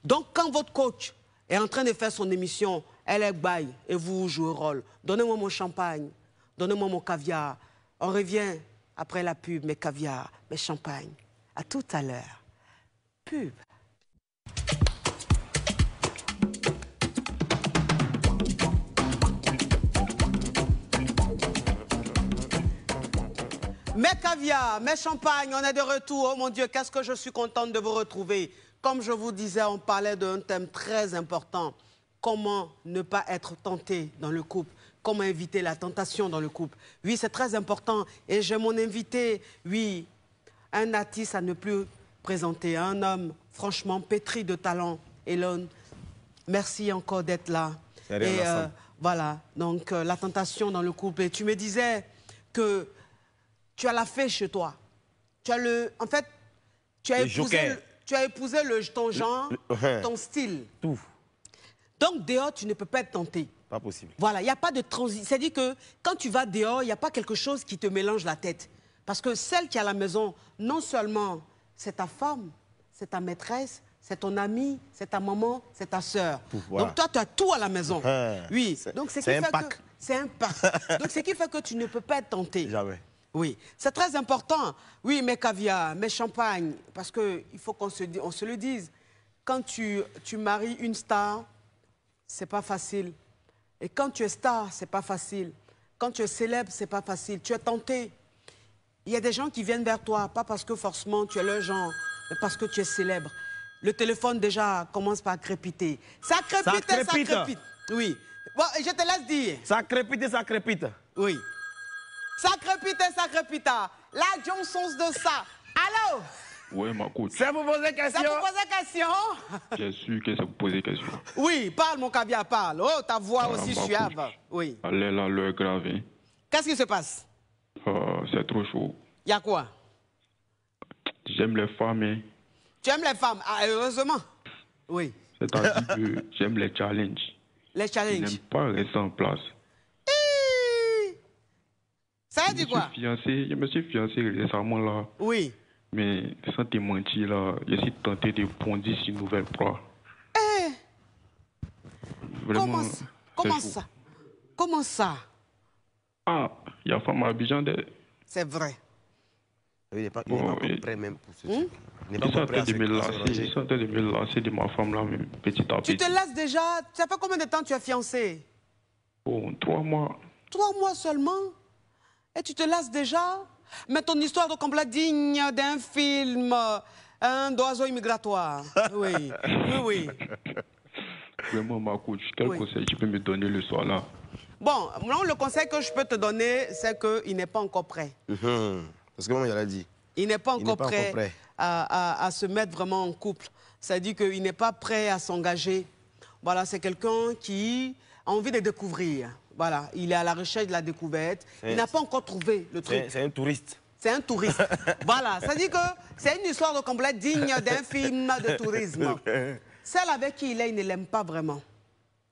Donc, quand votre coach est en train de faire son émission, elle est baille et vous jouez rôle. Donnez-moi mon champagne, donnez-moi mon caviar. On revient après la pub, mes caviars, mes champagnes. À tout à l'heure. Pub. Mes caviars, mes champagnes, on est de retour. Oh mon Dieu, qu'est-ce que je suis contente de vous retrouver. Comme je vous disais, on parlait d'un thème très important. Comment ne pas être tenté dans le couple? Comment éviter la tentation dans le couple? Oui, c'est très important. Et j'ai mon invité, oui, un artiste à ne plus présenter, un homme franchement pétri de talent. Elon, merci encore d'être là. Et voilà, donc la tentation dans le couple. Et tu me disais que tu as la fée chez toi. Tu as en fait, tu as épousé ton genre, ton style. Tout. Donc dehors, tu ne peux pas être tenté. Pas possible. Voilà, il n'y a pas de transition. C'est-à-dire que quand tu vas dehors, il n'y a pas quelque chose qui te mélange la tête. Parce que celle qui est à la maison, non seulement c'est ta femme, c'est ta maîtresse, c'est ton ami, c'est ta maman, c'est ta sœur. Voilà. Donc toi, tu as tout à la maison. Oui. Donc c'est un pack. C'est un pack. Donc ce qui fait que tu ne peux pas être tenté. Jamais. Oui, c'est très important. Oui, mes caviars, mes champagnes, parce qu'il faut qu'on se le dise. Quand tu maries une star, c'est pas facile. Et quand tu es star, c'est pas facile. Quand tu es célèbre, c'est pas facile. Tu es tenté. Il y a des gens qui viennent vers toi, pas parce que forcément tu es leur genre, mais parce que tu es célèbre. Le téléphone déjà commence par crépiter. Ça crépite, ça crépite. Oui. Bon, je te laisse dire. Ça crépite, ça crépite. Oui. Ça crépite. La Johnson de ça. Allô? Oui, ma coach. Ça vous pose question? Ça vous pose question? Bien sûr que ça vous pose question. Oui, parle mon caviar, parle. Oh, ta voix aussi suave. Oui. Allez là, l'heure grave. Hein. Qu'est-ce qui se passe? C'est trop chaud. Il y a quoi? J'aime les femmes. Hein. Tu aimes les femmes? Ah, heureusement. Oui. C'est-à-dire que j'aime les challenges. Les challenges? Je n'aime pas rester en place. Ça veut dire quoi? Je me suis fiancé récemment là. Oui. Mais sans te mentir là, je suis tenté de bondir sur une nouvelle proie. Vraiment, comment ça? Comment ça? Ah, il y a femme à Abidjan. C'est vrai. Il n'est pas encore prêt même pour ce truc. Il est en train de me lasser de ma femme là même, petit à petit. Tu te lasses déjà? Ça fait combien de temps tu es fiancé? Oh, 3 mois. 3 mois seulement? Et tu te lasses déjà? Mais ton histoire de combat digne d'un film, d'oiseau immigratoire. Oui, oui. Vraiment, ma coach, quel conseil tu peux me donner le soir là? Bon, non, le conseil que je peux te donner, c'est qu'il n'est pas encore prêt. Parce que moi, il a dit. Il n'est pas encore prêt à se mettre vraiment en couple. C'est-à-dire qu'il n'est pas prêt à s'engager. Voilà, c'est quelqu'un qui a envie de découvrir. Voilà, il est à la recherche de la découverte. Il n'a pas encore trouvé le truc. C'est un touriste. C'est un touriste. Voilà, ça dit que c'est une histoire de complet digne d'un film de tourisme. Celle avec qui il est, il ne l'aime pas vraiment.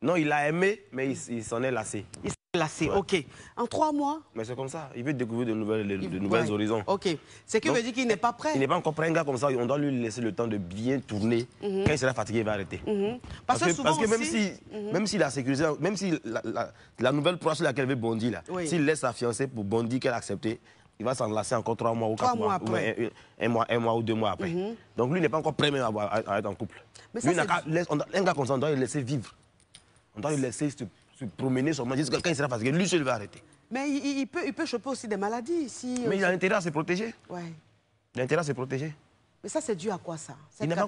Non, il l'a aimé, mais il s'en est lassé. Il s'en est lassé, ok. En 3 mois? Mais c'est comme ça, il veut découvrir de nouvelles horizons. Ok, ce qui veut dire qu'il n'est pas prêt. Il n'est pas encore prêt, un gars comme ça, on doit lui laisser le temps de bien tourner. Quand il sera fatigué, il va arrêter. Parce que même si la sécurité, même si la nouvelle proie sur laquelle il veut bondir, là, s'il laisse sa fiancée pour bondir qu'elle a accepté, il va s'en lasser encore 3 mois ou 4 mois. Après. Un mois ou 2 mois après. Donc lui n'est pas encore prêt même à être en couple. Mais lui, un gars comme ça, on doit le laisser vivre. On doit le laisser se promener sur moi. Quand il sera fatigué, lui seul va arrêter. Mais il peut choper aussi des maladies. Mais il a intérêt à se protéger. Ouais. Il a intérêt à se protéger. Mais ça, c'est dû à quoi ça? Il n'a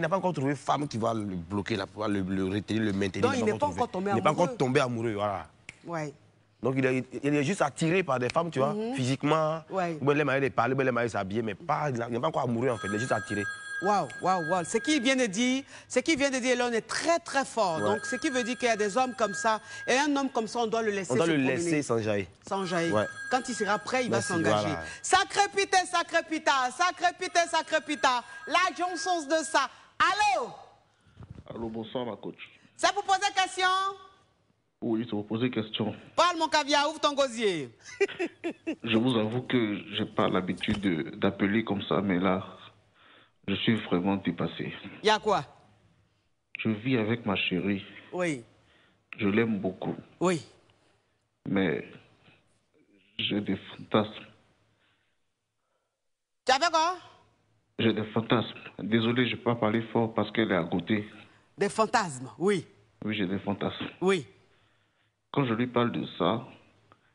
pas encore trouvé femme qui va le bloquer, là, pour le retenir, le maintenir. Donc il n'est pas encore tombé amoureux. Il n'est pas encore tombé amoureux, voilà. Ouais. Donc il est juste attiré par des femmes, tu vois, physiquement. Ouais. Ou bien les mariés de parler, ou bien les mariés s'habiller, mais il n'est pas encore amoureux en fait, il est juste attiré. Waouh. Ce qu'il vient de dire, là, on est très très fort. Ouais. Donc ce qui veut dire qu'il y a des hommes comme ça, et un homme comme ça, on doit le laisser. On doit le laisser sans jaillir. Sans jaillir. Ouais. Quand il sera prêt, il va s'engager. Voilà. Ça crépite. La Johnson de ça. Allô? Allô, bonsoir ma coach. C'est pour poser question? Oui, c'est pour poser question. Parle mon caviar, ouvre ton gosier. Je vous avoue que j'ai pas l'habitude d'appeler comme ça, mais là, je suis vraiment dépassé. Il y a quoi? Je vis avec ma chérie. Oui. Je l'aime beaucoup. Oui. Mais j'ai des fantasmes. Tu as fait quoi? J'ai des fantasmes. Désolé, je ne peux pas parler fort parce qu'elle est à côté. Des fantasmes, oui. Oui, j'ai des fantasmes. Oui. Quand je lui parle de ça,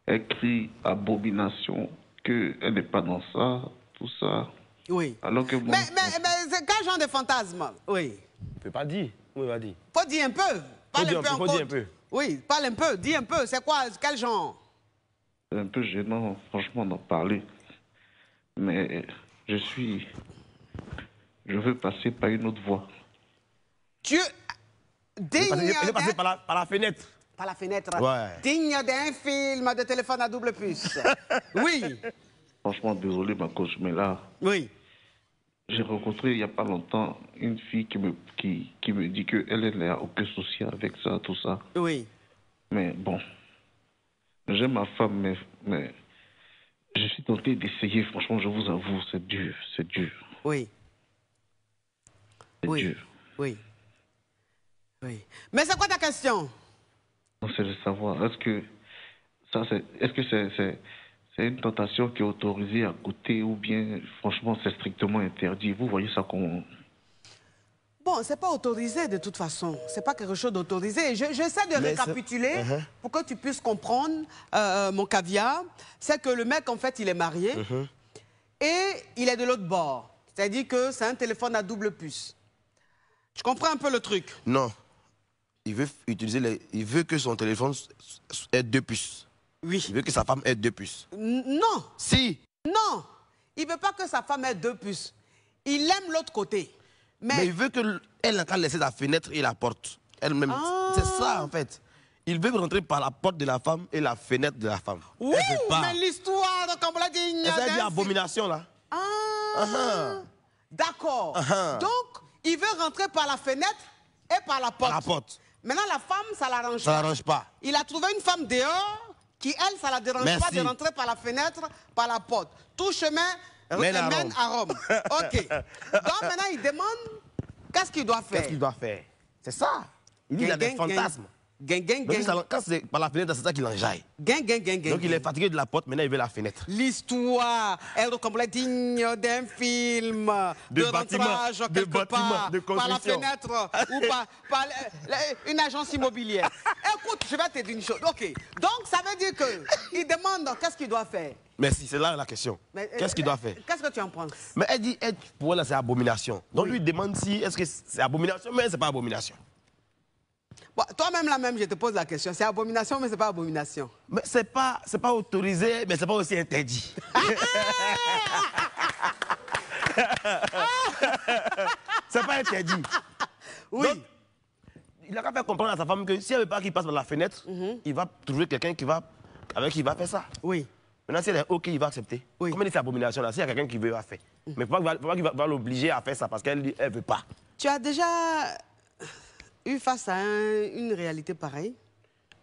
elle crie abomination, qu'elle n'est pas dans ça, tout ça. Oui. Alors que moi, mais quel genre de fantasme? Oui. Tu ne peux pas dire. Oui, va dire. Faut dire un peu. Parle un peu en dire un peu. Oui, parle un peu. Dis un peu. C'est quoi? Quel genre? C'est un peu gênant, franchement, d'en parler. Mais je veux passer par une autre voie. Tu... Je vais passer par la fenêtre. Par la fenêtre. Ouais. Digne d'un film de téléphone à double puce. Oui. Franchement, désolé, ma coach, mais là... Oui. J'ai rencontré il n'y a pas longtemps une fille qui me dit qu'elle n'a aucun souci avec ça, tout ça. Oui. Mais bon, j'aime ma femme, mais je suis tenté d'essayer. Franchement, je vous avoue, c'est dur, c'est dur. Oui. C'est dur. Oui. Oui. Mais c'est quoi ta question? C'est de savoir, est-ce que c'est C'est une tentation qui est autorisée à côté ou bien, franchement, c'est strictement interdit. Vous voyez ça comment? Bon, c'est pas autorisé de toute façon. C'est pas quelque chose d'autorisé. J'essaie de récapituler pour que tu puisses comprendre, mon caviar. C'est que le mec, en fait, il est marié et il est de l'autre bord. C'est-à-dire que c'est un téléphone à double puce. Je comprends un peu le truc. Non. Il veut que son téléphone ait 2 puces. Oui. Il veut que sa femme ait 2 puces. Non. Si. Non. Il ne veut pas que sa femme ait 2 puces. Il aime l'autre côté. Mais il veut qu'elle a laissé la fenêtre et la porte. Elle-même. C'est ça, en fait. Il veut rentrer par la porte de la femme et la fenêtre de la femme. Oui, mais l'histoire, comme on l'a dit... C'est une abomination, là. D'accord. Donc, il veut rentrer par la fenêtre et par la porte. Par la porte. Maintenant, la femme, ça ne l'arrange pas. Ça ne l'arrange pas. Il a trouvé une femme dehors qui, elle, ça ne la dérange pas de rentrer par la fenêtre, par la porte. Tout chemin mène à Rome. OK. Donc, maintenant, il demande qu'est-ce qu'il doit faire. Qu'est-ce qu'il doit faire? C'est ça. Il dit qu'il a des fantasmes. Donc, quand c'est par la fenêtre, c'est ça qu'il enjaille. Donc, il est fatigué de la porte, maintenant, il veut la fenêtre. L'histoire est complète digne d'un film, de rentrage quelque part, par la fenêtre ou par une agence immobilière. Écoute, je vais te dire une chose. OK. Donc, ça veut dire qu'il demande qu'est-ce qu'il doit faire. Merci, c'est là la question. Qu'est-ce qu'il doit faire? Qu'est-ce que tu en penses? Mais elle dit, pour elle, c'est abomination. Donc, lui, il demande si, est-ce que c'est abomination, mais c'est pas abomination. Bon, toi-même, là même, je te pose la question. C'est abomination, mais c'est pas abomination. Mais c'est pas autorisé, mais c'est pas aussi interdit. C'est pas interdit. Oui. Donc, il a qu'à faire comprendre à sa femme que si elle veut pas qu'il passe par la fenêtre, il va trouver quelqu'un avec qui il va faire ça. Oui. Maintenant, si elle est OK, il va accepter. Oui. Comme elle dit c'est abomination, là, s'il y a quelqu'un qui veut, il va faire. Mais il ne faut pas qu'il va l'obliger à faire ça parce qu'elle dit elle veut pas. Tu as déjà eu face à une réalité pareille?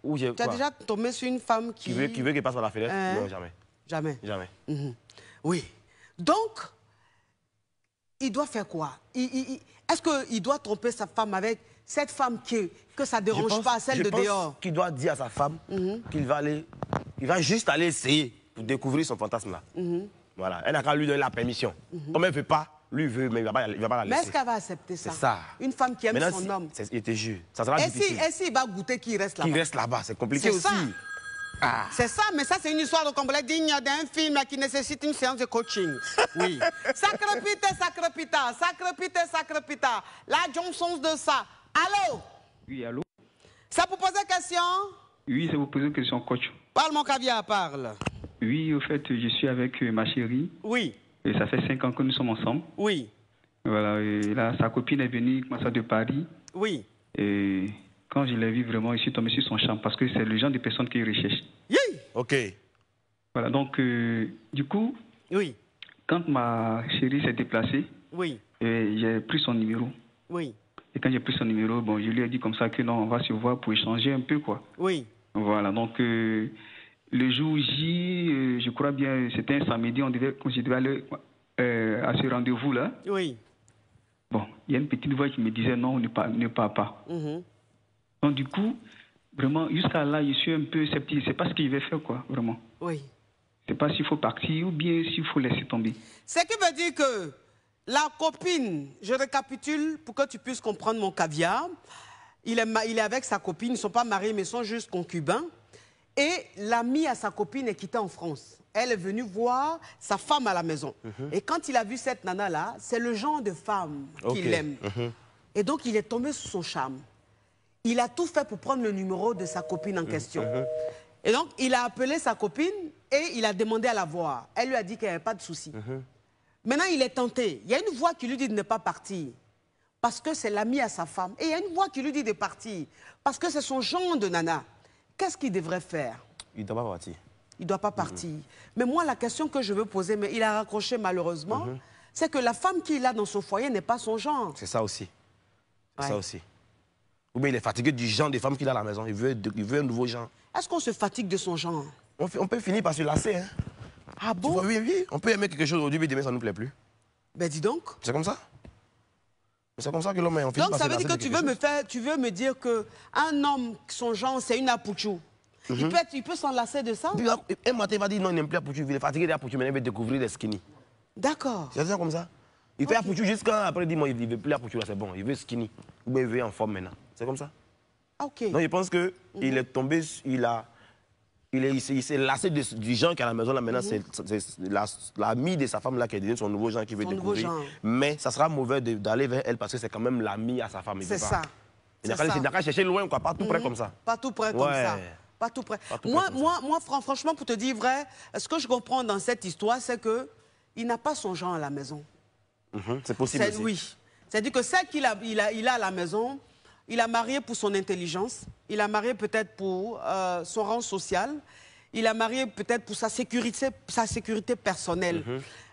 Tu as déjà tombé sur une femme qui veut qu'il passe par la fenêtre? Non, jamais. Jamais? Jamais. Oui. Donc, il doit faire quoi? Est-ce qu'il doit tromper sa femme avec cette femme que ça ne dérange pas, celle de dehors? Je pense qu'il doit dire à sa femme qu'il va juste aller essayer pour découvrir son fantasme-là. Voilà. Elle n'a qu'à lui donner la permission. Comme elle ne veut pas, lui veut, mais il ne va pas la laisser. Mais est-ce qu'elle va accepter ça? C'est ça. Une femme qui aime son homme. Il te jure. Ça sera difficile. Et s'il va goûter qu'il reste là-bas? Qu'il reste là-bas, c'est compliqué aussi. C'est ça, mais ça, c'est une histoire de complet digne d'un film qui nécessite une séance de coaching. Oui. Sacre pita. La Johnson de ça. Allô? Oui, allô? Ça pour poser question? Oui, c'est pour poser une question, coach. Parle, mon caviar, parle. Oui, au fait, je suis avec ma chérie. Oui. Et ça fait 5 ans que nous sommes ensemble. Oui. Voilà, et là, sa copine est venue, comme ça, de Paris. Oui. Et quand je l'ai vue, vraiment, je suis tombé sur son charme parce que c'est le genre de personne qu'il recherche. Oui. OK. Voilà, donc, du coup, oui. Quand ma chérie s'est déplacée, oui. J'ai pris son numéro. Oui. Et quand j'ai pris son numéro, bon, je lui ai dit comme ça que non, on va se voir pour échanger un peu, quoi. Oui. Voilà, donc, le jour J, je crois bien, c'était un samedi, je devais aller à ce rendez-vous-là. Oui. Bon, il y a une petite voix qui me disait non, ne pars pas. Donc, du coup, vraiment, jusqu'à là, je suis un peu sceptique. Je ne sais pas ce qu'il va faire, quoi, vraiment. Oui. Je ne sais pas s'il faut partir ou bien s'il faut laisser tomber. Ce qui veut dire que la copine, je récapitule pour que tu puisses comprendre mon caviar, il est avec sa copine, ils ne sont pas mariés, mais ils sont juste concubins. Et l'ami à sa copine est quitté en France. Elle est venue voir sa femme à la maison. Et quand il a vu cette nana-là, c'est le genre de femme qu'il aime. Et donc, il est tombé sous son charme. Il a tout fait pour prendre le numéro de sa copine en question. Et donc, il a appelé sa copine et il a demandé à la voir. Elle lui a dit qu'il n'y avait pas de souci. Maintenant, il est tenté. Il y a une voix qui lui dit de ne pas partir parce que c'est l'ami à sa femme. Et il y a une voix qui lui dit de partir parce que c'est son genre de nana. Qu'est-ce qu'il devrait faire? Il ne doit pas partir. Il ne doit pas partir. Mais moi, la question que je veux poser, mais il a raccroché malheureusement, c'est que la femme qu'il a dans son foyer n'est pas son genre. C'est ça aussi. C'est ça aussi. Ou bien il est fatigué du genre des femmes qu'il a à la maison. Il veut un nouveau genre. Est-ce qu'on se fatigue de son genre? On peut finir par se lasser. Hein. Ah bon? Vois, oui. On peut aimer quelque chose aujourd'hui, mais demain, ça ne nous plaît plus. Ben dis donc. C'est comme ça. C'est comme ça que l'homme est. Donc ça veut dire que tu veux me dire qu'un homme, son genre, c'est une apouchou. Il peut s'enlacer de ça. Puis, un matin, il va dire non, il n'aime plus Apouchou, il est fatigué d'Apouchou, maintenant il va découvrir des skinny. D'accord. C'est ça comme ça. Il fait Apouchou jusqu'à après, il dit, moi, il ne veut plus Apouchou, là, c'est bon, il veut skinny. Ou bien il veut en forme maintenant. C'est comme ça. Ok. Donc, je pense qu'il est tombé, il s'est lassé du genre qui est à la maison, là, maintenant, c'est l'ami de sa femme, là, qui est devenu son nouveau genre qui veut découvrir. Mais ça sera mauvais d'aller vers elle parce que c'est quand même l'ami à sa femme. C'est ça. Il n'a qu'à chercher loin, quoi, pas tout près comme ça. Pas tout près comme ça. Pas tout près. Moi, franchement, pour te dire vrai, ce que je comprends dans cette histoire, c'est qu'il n'a pas son genre à la maison. C'est possible aussi. Oui. C'est-à-dire que celle qu'il a à la maison, il a marié pour son intelligence, il a marié peut-être pour son rang social, il a marié peut-être pour sa sécurité personnelle.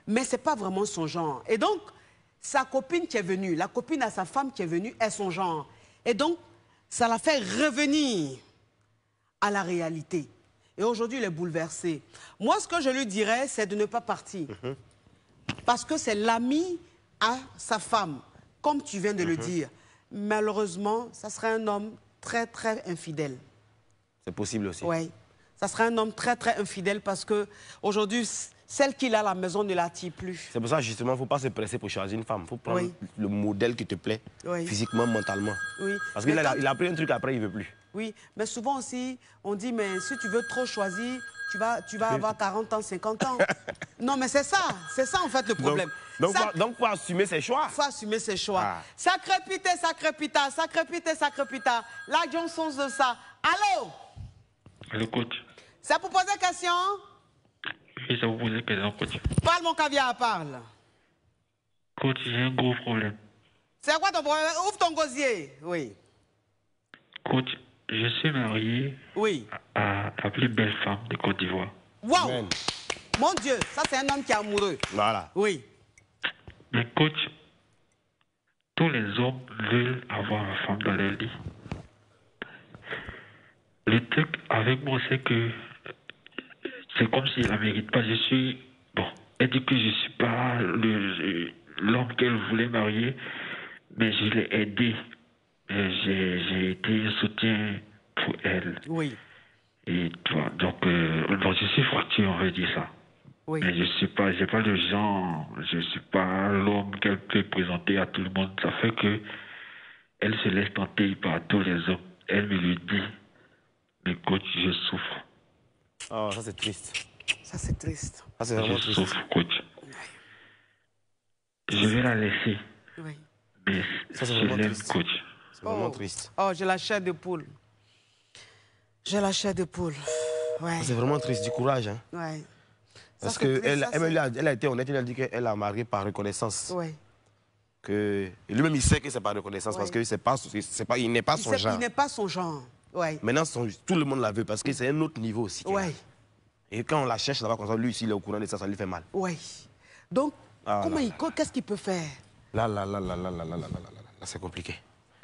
Mais ce n'est pas vraiment son genre. Et donc, sa copine qui est venue, la copine à sa femme qui est venue, est son genre. Et donc, ça l'a fait revenir à la réalité. Et aujourd'hui, il est bouleversé. Moi, ce que je lui dirais, c'est de ne pas partir. Parce que c'est l'ami à sa femme, comme tu viens de le dire. Malheureusement, ça serait un homme très, très infidèle. C'est possible aussi. Oui, ça serait un homme très, très infidèle parce qu'aujourd'hui, celle qu'il a à la maison ne l'attire plus. C'est pour ça, justement, il ne faut pas se presser pour choisir une femme. Il faut prendre le modèle qui te plaît, physiquement, mentalement. Oui. Parce qu'il a pris un truc, après, il ne veut plus. Oui, mais souvent aussi, on dit, mais si tu veux trop choisir, tu vas avoir 40 ans, 50 ans. Non, mais c'est ça en fait le problème. Donc, il faut assumer ses choix. Il faut assumer ses choix. Ça crépite, ça crépita, ça crépite, ça crépita. Là, Johnson de ça. Allô? Allô, coach. C'est pour poser question? Oui, ça vous poser question, coach. Parle, mon caviar, parle. Coach, j'ai un gros problème. C'est quoi ton problème? Ouvre ton gosier. Oui. Coach, je suis marié à la plus belle femme de Côte d'Ivoire. Waouh! Mon Dieu, ça c'est un homme qui est amoureux. Voilà. Oui. Mais coach, tous les hommes veulent avoir une femme dans leur lit. Le truc avec moi, c'est que c'est comme s'il ne la mérite pas. Je suis... Bon, elle dit que je ne suis pas l'homme qu'elle voulait marier, mais je l'ai aidée. J'ai été un soutien pour elle. Oui. Et toi, donc je suis fracturé, on va dire ça. Oui. Mais j'ai pas le genre, je suis pas l'homme qu'elle peut présenter à tout le monde. Ça fait que elle se laisse tenter par tous les hommes. Elle me le dit. Mais coach, je souffre. Oh, ça c'est triste. Ça c'est triste. Ça c'est vraiment triste. Je souffre, coach. Je vais la laisser. Oui. Mais ça, je l'aime, coach. C'est vraiment triste. Oh, j'ai la chair de poule. J'ai la chair de poule. Ouais. C'est vraiment triste, du courage. Hein. Ouais. Parce qu'elle a été honnête, elle a dit qu'elle a marié par reconnaissance. Oui. Lui-même, il sait que c'est par reconnaissance parce qu'il n'est pas son genre. Il n'est pas son genre. Ouais. Maintenant, tout le monde la veut parce que c'est un autre niveau aussi. Ouais. Et quand on la cherche là-bas comme ça, lui, s'il est au courant de ça, ça lui fait mal. Oui. Donc, qu'est-ce qu'il peut faire? Là, c'est compliqué.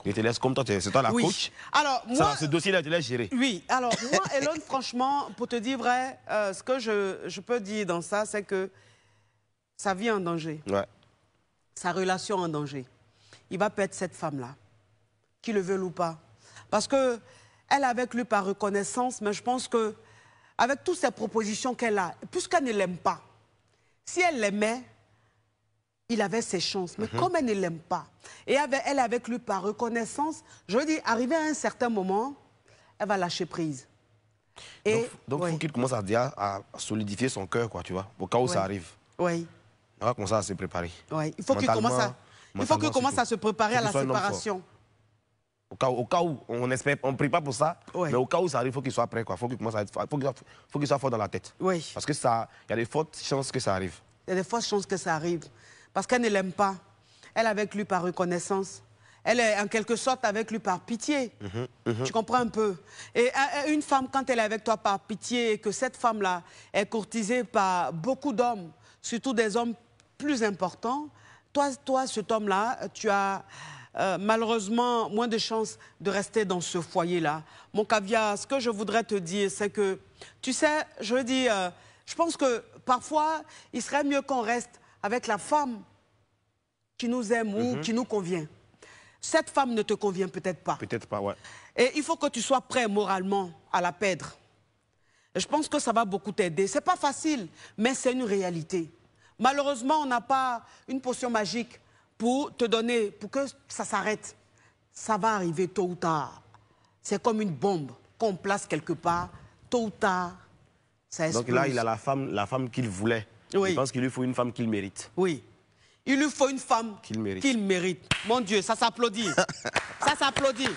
Je te laisse comme toi, c'est toi la coach. Alors, moi, ce dossier-là, je te laisse gérer. Oui, alors moi, Elon, franchement, pour te dire vrai, ce que je peux dire dans ça, c'est que sa vie est en danger. Ouais. Sa relation en danger. Il va perdre cette femme-là, qu'il le veuille ou pas. Parce qu'elle est avec lui par reconnaissance, mais je pense que avec toutes ces propositions qu'elle a, puisqu'elle ne l'aime pas, si elle l'aimait, il avait ses chances. Mais comme elle ne l'aime pas, et elle est avec lui par reconnaissance, je veux dire, arrivé à un certain moment, elle va lâcher prise. Donc il faut qu'il commence à solidifier son cœur, quoi, tu vois, au cas où ça arrive. Oui. On va commencer à se préparer. Oui. Il faut qu'il commence à se préparer à la séparation. Au cas où, on ne prie pas pour ça, mais au cas où ça arrive, il faut qu'il soit prêt. Il faut qu'il soit fort dans la tête. Oui. Parce qu'il y a des fortes chances que ça arrive. Il y a des fortes chances que ça arrive. Parce qu'elle ne l'aime pas. Elle est avec lui par reconnaissance. Elle est en quelque sorte avec lui par pitié. Tu comprends un peu? Et une femme, quand elle est avec toi par pitié, et que cette femme-là est courtisée par beaucoup d'hommes, surtout des hommes plus importants, toi cet homme-là, tu as malheureusement moins de chances de rester dans ce foyer-là. Mon caviar, ce que je voudrais te dire, c'est que, tu sais, je veux dire, je pense que parfois, il serait mieux qu'on reste avec la femme qui nous aime ou qui nous convient. Cette femme ne te convient peut-être pas. Peut-être pas, ouais. Et il faut que tu sois prêt moralement à la perdre. Je pense que ça va beaucoup t'aider. C'est pas facile, mais c'est une réalité. Malheureusement, on n'a pas une potion magique pour te donner, pour que ça s'arrête. Ça va arriver tôt ou tard. C'est comme une bombe qu'on place quelque part, tôt ou tard, ça explose. Donc là, il a la femme qu'il voulait. Oui. Je pense qu'il lui faut une femme qu'il mérite. Oui. Il lui faut une femme qu'il mérite. Mon Dieu, ça s'applaudit. Ça s'applaudit.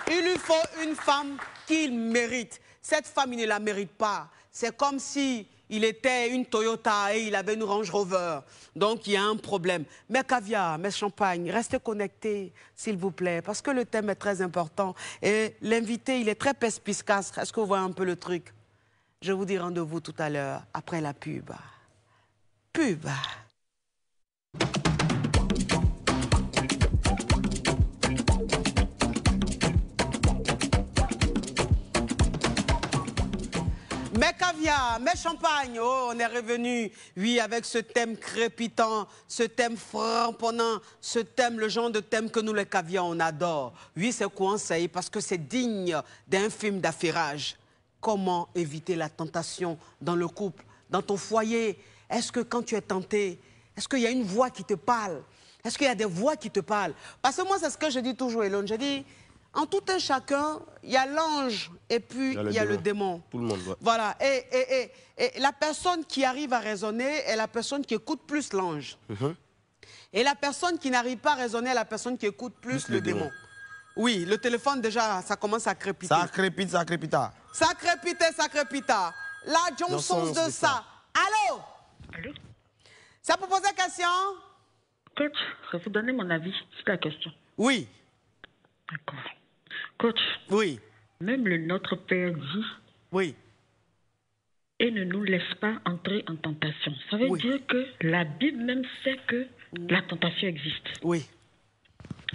Il lui faut une femme qu'il mérite. Cette femme, il ne la mérite pas. C'est comme si il était une Toyota et il avait une Range Rover. Donc, il y a un problème. Mais caviar, mais champagne, restez connectés, s'il vous plaît, parce que le thème est très important. Et l'invité, il est très perspicace. Est-ce que vous voyez un peu le truc? Je vous dis rendez-vous tout à l'heure, après la pub. Pub. Mes caviar, mes champagnes, oh, on est revenu, oui, avec ce thème crépitant, ce thème frapponnant, ce thème, le genre de thème que nous, les caviar, on adore. Oui, c'est conseil parce que c'est digne d'un film d'affairage. Comment éviter la tentation dans le couple, dans ton foyer? Est-ce que quand tu es tenté, est-ce qu'il y a une voix qui te parle? Est-ce qu'il y a des voix qui te parlent? Parce que moi, c'est ce que je dis toujours, Elon, je dis... En tout un chacun, il y a l'ange et puis il y a le démon. Tout le monde, ouais. Voilà. Et la personne qui arrive à raisonner est la personne qui écoute plus l'ange. Et la personne qui n'arrive pas à raisonner est la personne qui écoute plus le démon. Oui, le téléphone, déjà, ça commence à crépiter. Ça crépite, ça crépita. Ça crépite, ça crépita. La Johnson de ça. Allô? Allô? Ça peut poser question? Coach, je vais vous donner mon avis sur la question. Oui. D'accord. Coach, oui. Même le Notre Père dit, oui, et ne nous laisse pas entrer en tentation. Ça veut dire que la Bible même sait que la tentation existe. Oui.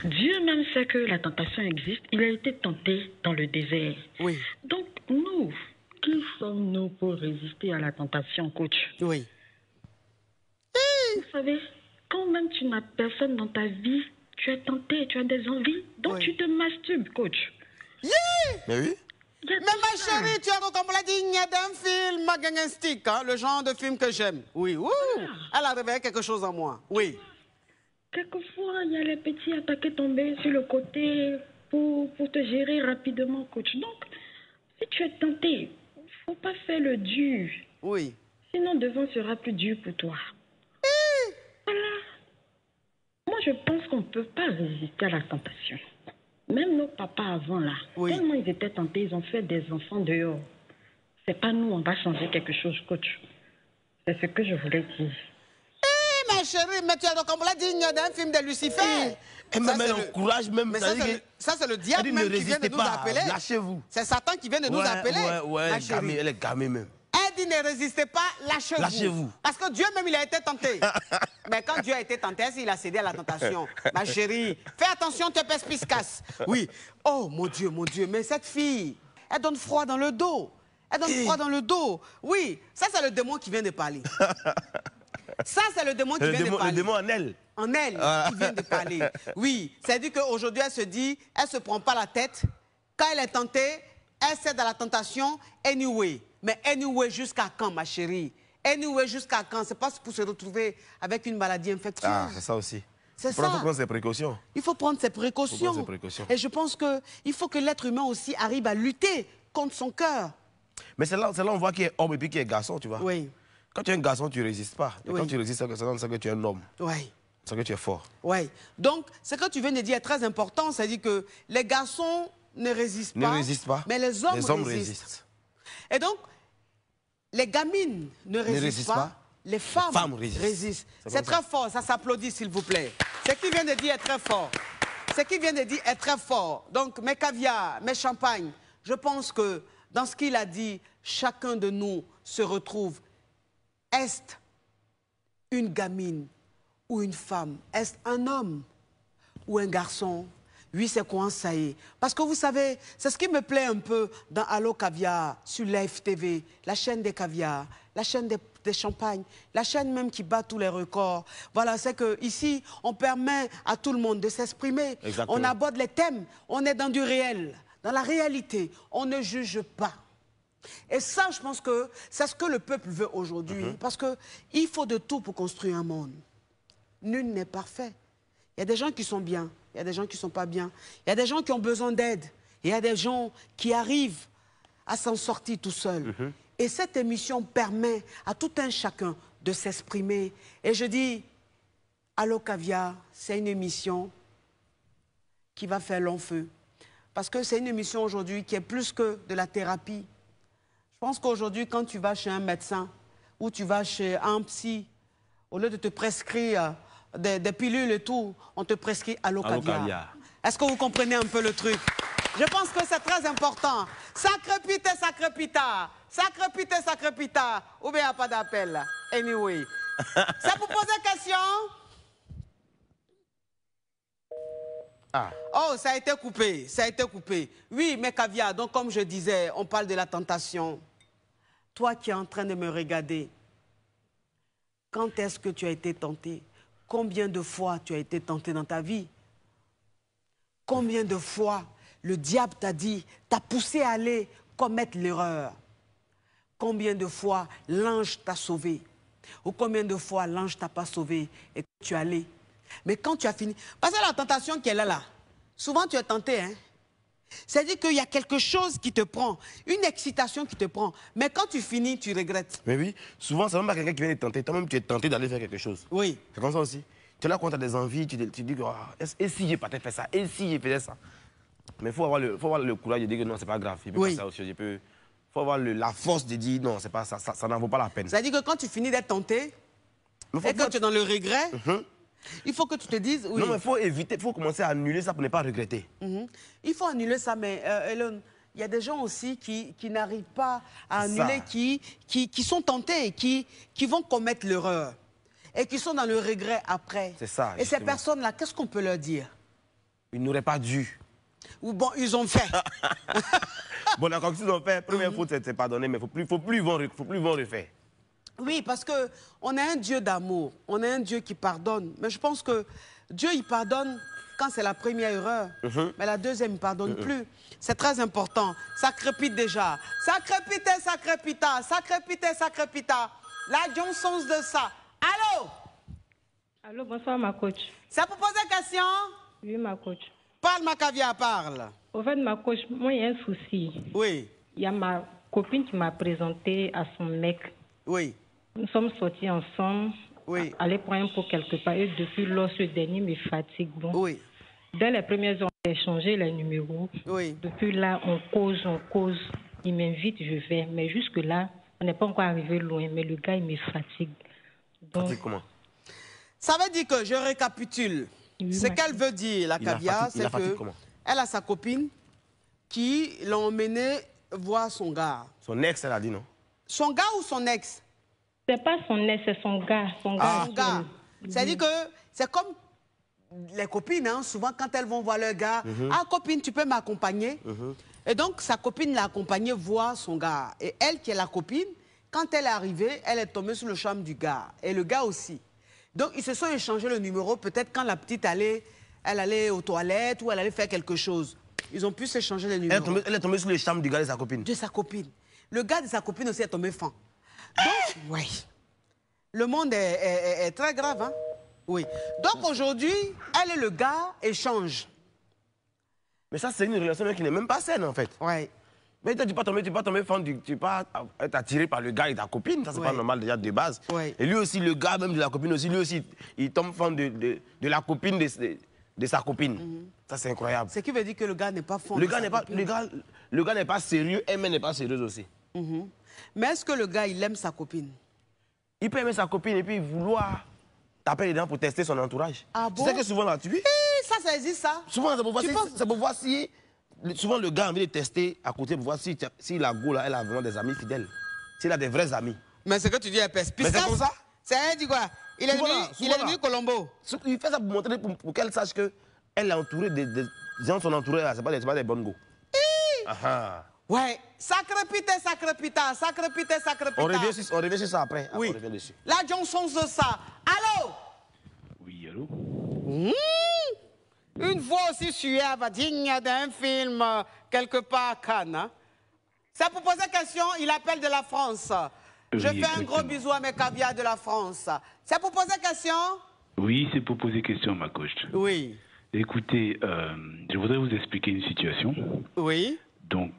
Dieu même sait que la tentation existe. Il a été tenté dans le désert. Oui. Donc nous, qui sommes-nous pour résister à la tentation, coach? Oui. Vous savez, quand même tu n'as personne dans ta vie, tu es tenté, tu as des envies, donc tu te masturbes, coach. Yeah! Mais oui. Mais ma chérie, tu as comme la digne d'un film gangster, hein, le genre de film que j'aime. Oui, elle a réveillé quelque chose en moi. Oui. Quelquefois, il y a les petits attaqués tombés sur le côté pour te gérer rapidement, coach. Donc, si tu es tenté, il ne faut pas faire le dur. Oui. Sinon, devant sera plus dur pour toi. Voilà. Moi, je pense qu'on ne peut pas résister à la tentation. Même nos papas avant, là, tellement ils étaient tentés, ils ont fait des enfants dehors. C'est pas nous, on va changer quelque chose, coach. C'est ce que je voulais dire. Ma chérie, mais tu es comme la digne d'un film de Lucifer. Et même elle encourage même. Mais ça, c'est le diable même qui vient de nous appeler. Lâchez-vous. C'est Satan qui vient de nous appeler. Elle est gamée même. Elle dit ne résistez pas, lâchez-vous. Lâchez-vous. Parce que Dieu même, il a été tenté. Mais quand Dieu a été tenté, il a cédé à la tentation. Ma chérie, fais attention, tu es perspicace. Oui. Oh, mon Dieu, mais cette fille, elle donne froid dans le dos. Elle donne froid dans le dos. Oui, ça, c'est le démon qui vient de parler. Ça, c'est le démon qui vient de parler. Le démon en elle. En elle, qui vient de parler. Oui, c'est-à-dire qu'aujourd'hui, elle se dit, elle ne se prend pas la tête. Quand elle est tentée, elle cède à la tentation, anyway. Mais anyway, jusqu'à quand, ma chérie? Anyway, jusqu'à quand? C'est pas pour se retrouver avec une maladie infectieuse. Ah, c'est ça aussi. C'est ça. Il faut prendre ses précautions. Il faut prendre ses précautions. Et je pense qu'il faut que l'être humain aussi arrive à lutter contre son cœur. Mais c'est là on voit qu'il est homme et puis qu'il est garçon, tu vois. Oui. Quand tu es un garçon, tu ne résistes pas. Et quand tu résistes, c'est que tu es un homme. Oui. C'est que tu es fort. Oui. Donc, ce que tu viens de dire est très important. C'est-à-dire que les garçons ne résistent pas. Ne résistent pas. Mais les hommes résistent. Et donc, les gamines ne résistent pas. Les femmes résistent. C'est très fort. Ça s'applaudit, s'il vous plaît. Ce qu'il vient de dire est très fort. Ce qu'il vient de dire est très fort. Donc, mes caviars, mes champagnes, je pense que dans ce qu'il a dit, chacun de nous se retrouve. Est-ce une gamine ou une femme? Est-ce un homme ou un garçon? Oui, c'est quoi ça y est? Parce que vous savez, c'est ce qui me plaît un peu dans Allo Caviar, sur l'AFTV, la chaîne des caviars, la chaîne des champagnes, la chaîne même qui bat tous les records. Voilà, c'est qu'ici, on permet à tout le monde de s'exprimer. On aborde les thèmes, on est dans du réel, dans la réalité. On ne juge pas. Et ça, je pense que c'est ce que le peuple veut aujourd'hui. Parce qu'il faut de tout pour construire un monde. Nul n'est parfait. Il y a des gens qui sont bien, il y a des gens qui ne sont pas bien. Il y a des gens qui ont besoin d'aide. Il y a des gens qui arrivent à s'en sortir tout seuls. Et cette émission permet à tout un chacun de s'exprimer. Et je dis, Allo Caviar, c'est une émission qui va faire long feu. Parce que c'est une émission aujourd'hui qui est plus que de la thérapie. Je pense qu'aujourd'hui, quand tu vas chez un médecin ou tu vas chez un psy, au lieu de te prescrire des pilules et tout, on te prescrit Allo Caviar. Est-ce que vous comprenez un peu le truc? Je pense que c'est très important. Sacrepité, sacrepita. Sacrepité, sacrepita. Ou bien il n'y a pas d'appel. Anyway. C'est pour poser question? Ah. Oh, ça a été coupé. Ça a été coupé. Oui, mais Caviar, donc comme je disais, on parle de la tentation. Toi qui es en train de me regarder, quand est-ce que tu as été tenté? Combien de fois tu as été tenté dans ta vie? Combien de fois le diable t'a dit, t'a poussé à aller commettre l'erreur? Combien de fois l'ange t'a sauvé? Ou combien de fois l'ange t'a pas sauvé et que tu es allé? Mais quand tu as fini... Parce que la tentation qui est là, souvent tu es tenté, hein? C'est-à-dire qu'il y a quelque chose qui te prend, une excitation qui te prend. Mais quand tu finis, tu regrettes. Mais oui, souvent, c'est même pas quelqu'un qui vient te tenter. Toi-même, tu es tenté d'aller faire quelque chose. Oui. C'est comme ça aussi. Tu es là quand tu as des envies, tu dis, oh, et si j'ai pas fait ça? Et si j'ai fait ça? Mais il faut avoir le courage de dire que non, c'est pas grave. Il peut faire ça aussi. Il faut avoir la force de dire non, c'est pas ça n'en vaut pas la peine. C'est-à-dire que quand tu finis d'être tenté, et quand tu es dans le regret, il faut que tu te dises... Oui. Non, mais il faut éviter, il faut commencer à annuler ça pour ne pas regretter. Il faut annuler ça, mais Hélène, il y a des gens aussi qui n'arrivent pas à annuler, qui sont tentés, qui vont commettre l'erreur et qui sont dans le regret après. C'est ça, et ces personnes-là, qu'est-ce qu'on peut leur dire? Ils n'auraient pas dû. Ou bon, ils ont fait. Bon, d'accord, ils ont fait. Première faute, c'est pardonner, mais il ne faut plus vont refaire. Oui, parce qu'on a un Dieu d'amour, on a un Dieu qui pardonne. Mais je pense que Dieu, il pardonne quand c'est la première erreur. Mais la deuxième, il ne pardonne plus. C'est très important. Ça crépite déjà. Ça crépite, ça crépita. Ça crépite, ça crépita. La Johnson de ça. Allô? Allô, bonsoir, ma coach. C'est pour poser question? Oui, ma coach. Parle, ma Caviar, parle. Au fait, ma coach, moi, il y a un souci. Oui. Il y a ma copine qui m'a présenté à son mec. Oui. Nous sommes sortis ensemble. Oui. Aller prendre un pot quelque part. Et depuis lors, ce dernier me fatigue. Bon. Oui. Dès les premières heures, on a échangé les numéros. Oui. Depuis là, on cause. Il m'invite, je vais. Mais jusque-là, on n'est pas encore arrivé loin. Mais le gars, il me fatigue. Donc... Fatigue comment? Ça veut dire que, je récapitule. Oui, ce qu'elle veut dire, la Caviar, c'est qu'elle a sa copine qui l'a emmené voir son gars. Son ex, elle a dit non? Son gars ou son ex? C'est pas son ex, c'est son gars. Son gars. C'est-à-dire que c'est comme les copines, hein, souvent quand elles vont voir leur gars, ah copine, tu peux m'accompagner? Et donc sa copine l'a accompagnée voir son gars. Et elle qui est la copine, quand elle est arrivée, elle est tombée sur le charme du gars. Et le gars aussi. Donc ils se sont échangés le numéro, peut-être quand la petite elle allait aux toilettes ou elle allait faire quelque chose. Ils ont pu s'échanger les numéros. Elle est tombée sur le charme du gars de sa copine? De sa copine. Le gars de sa copine aussi est tombé fan. Donc, oui. Le monde est très grave, hein? Oui. Donc aujourd'hui, elle et le gars échangent. Mais ça, c'est une relation qui n'est même pas saine, en fait. Oui. Mais tu ne peux pas tomber fan, tu ne peux pas être attiré par le gars et ta copine. Ça, c'est pas normal déjà de base. Oui. Et lui aussi, le gars même de la copine aussi, lui aussi, il tombe fan de la copine de sa copine. Ça, c'est incroyable. Ce qui veut dire que le gars n'est pas fan. Le gars n'est pas sérieux, elle n'est pas sérieuse aussi. Mais est-ce que le gars, il aime sa copine? Il peut aimer sa copine et puis vouloir taper les dents pour tester son entourage. Ah bon? Tu sais que souvent là, tu vis. Ça existe, ça? Souvent, c'est pour voir si... Souvent, le gars a envie de tester à côté pour voir si la go, là, elle a vraiment des amis fidèles. S'il a des vrais amis. Mais ce que tu dis est peste. Mais c'est comme ça? C'est elle dit quoi? Il est venu Colombo. Il fait ça pour montrer, pour qu'elle sache qu'elle est entourée des gens sont entourés là. C'est pas des bonnes go. Ouais. Sacrepité, sacrepita, sacrepité, sacrepita. On revient sur ça après. Oui. On revient dessus. La Johnson de ça. Allô? Oui, allô? Une voix aussi suave, digne d'un film quelque part à Cannes. Hein? C'est pour poser question, il appelle de la France. Je fais un gros bisou à mes caviars de la France. C'est pour poser question? Oui, c'est pour poser question, ma coach. Oui. Écoutez, je voudrais vous expliquer une situation. Oui. Donc,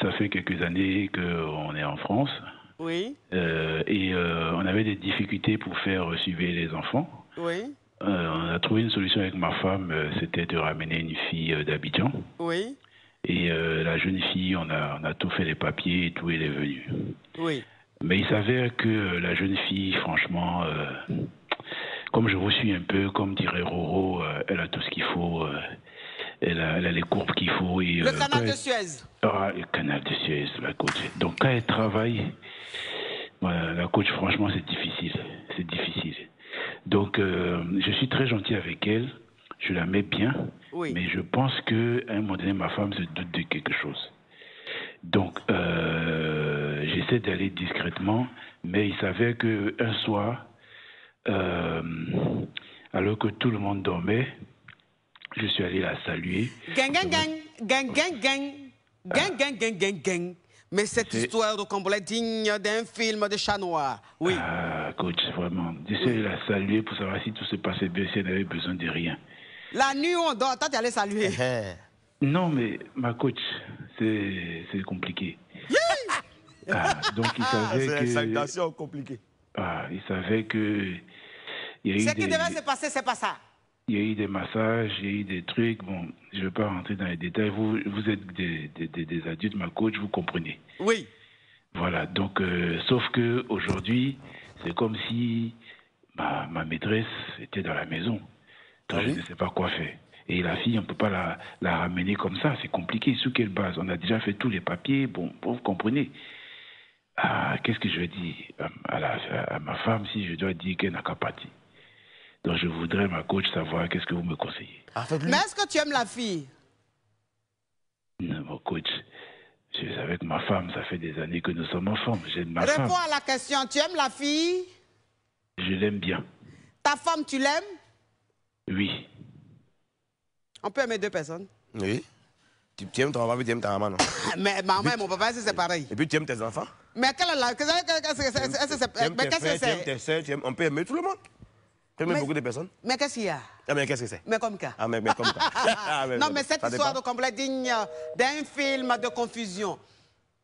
ça fait quelques années qu'on est en France. Oui. Et on avait des difficultés pour faire suivre les enfants. Oui. On a trouvé une solution avec ma femme, c'était de ramener une fille d'Abidjan. Oui. Et la jeune fille, on a tout fait les papiers et tout, elle est venue. Oui. Mais il s'avère que la jeune fille, franchement, comme je vous suis un peu, comme dirait Roro, elle a tout ce qu'il faut, elle a les courbes qu'il faut. Et, le canal de Suez. Ah, le canal de Suez, la coach. Donc quand elle travaille, la coach, franchement, c'est difficile. C'est difficile. Donc je suis très gentil avec elle, je la mets bien, oui. Mais je pense qu'à un moment donné, ma femme se doute de quelque chose. Donc j'essaie d'aller discrètement, mais il s'avère qu'un soir, alors que tout le monde dormait, je suis allé la saluer. Gang, gang, gang, gang, gang, gang, gang, gang, gang, gang, gang. Mais cette histoire de Cambodge digne d'un film de chat noir. Oui. Ah, coach, vraiment. J'essaie de la saluer pour savoir si tout se passait bien, si elle n'avait besoin de rien. La nuit, on dort. Toi, tu allais saluer. Non, mais ma coach, c'est compliqué. Donc, il savait que... C'est une salutation compliquée. Il savait que... Ce qui devait se passer, c'est pas ça. Il y a eu des massages, il y a eu des trucs. Bon, je ne vais pas rentrer dans les détails. Vous êtes des adultes, ma coach, vous comprenez. Oui. Voilà, donc, sauf qu'aujourd'hui, c'est comme si ma maîtresse était dans la maison. Donc, je ne sais pas quoi faire. Et la fille, on ne peut pas la ramener comme ça. C'est compliqué. Sous quelle base? On a déjà fait tous les papiers. Bon, vous comprenez. Qu'est-ce que je vais dire à ma femme si je dois dire qu'elle n'a qu'à partir? Donc je voudrais, ma coach, savoir qu'est-ce que vous me conseillez. Mais est-ce que tu aimes la fille? Non, mon coach, avec ma femme, ça fait des années que nous sommes ensemble. J'aime ma femme. Réponds à la question. Tu aimes la fille? Je l'aime bien. Ta femme, tu l'aimes? Oui. On peut aimer deux personnes? Oui. Tu aimes ton maman, puis tu aimes ta maman, non? Mais maman et mon papa, c'est pareil. Et puis tu aimes tes enfants? Mais qu'est-ce que c'est? On peut aimer tout le monde. Tu aimes beaucoup de personnes? Mais qu'est-ce qu'il y a? Mais qu'est-ce que c'est? Mais comme quoi? Mais comme quoi? Non, mais cette histoire de complet digne d'un film de confusion.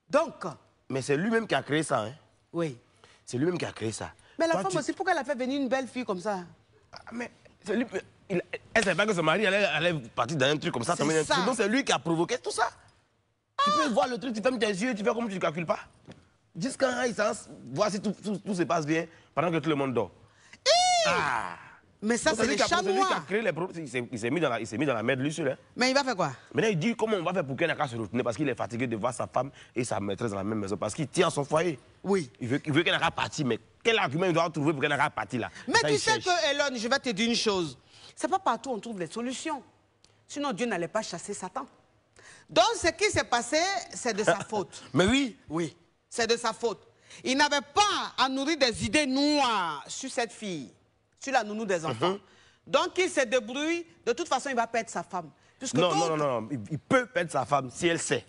Donc... Mais c'est lui-même qui a créé ça, hein? Oui. C'est lui-même qui a créé ça. Mais la femme aussi, pourquoi elle a fait venir une belle fille comme ça? Mais c'est lui... Elle ne savait pas que son mari allait partir dans un truc comme ça. Donc c'est lui qui a provoqué tout ça. Tu peux voir le truc, tu fermes tes yeux, tu fais comme tu ne calcules pas. Jusqu'à un essence, voir si tout se passe bien pendant que tout le monde dort. Mais ça, c'est les chats noirs. C'est lui qui a créé les problèmes. Il s'est mis dans la merde lui seul. Hein. Mais il va faire quoi? Maintenant, il dit comment on va faire pour qu'elle n'ait qu'à se retourner parce qu'il est fatigué de voir sa femme et sa maîtresse dans la même maison. Parce qu'il tient son foyer. Oui. Il veut qu'elle n'ait qu'à partir. Mais quel argument il doit trouver pour qu'elle n'ait qu'à partir là? Mais ça, tu sais que, Elon, je vais te dire une chose. C'est pas partout on trouve les solutions. Sinon, Dieu n'allait pas chasser Satan. Donc, ce qui s'est passé, c'est de sa faute. Mais oui. Oui, c'est de sa faute. Il n'avait pas à nourrir des idées noires sur cette fille, sur la nounou des enfants. Donc, il se débrouille. De toute façon, il va perdre sa femme. Non. Il peut perdre sa femme si elle sait.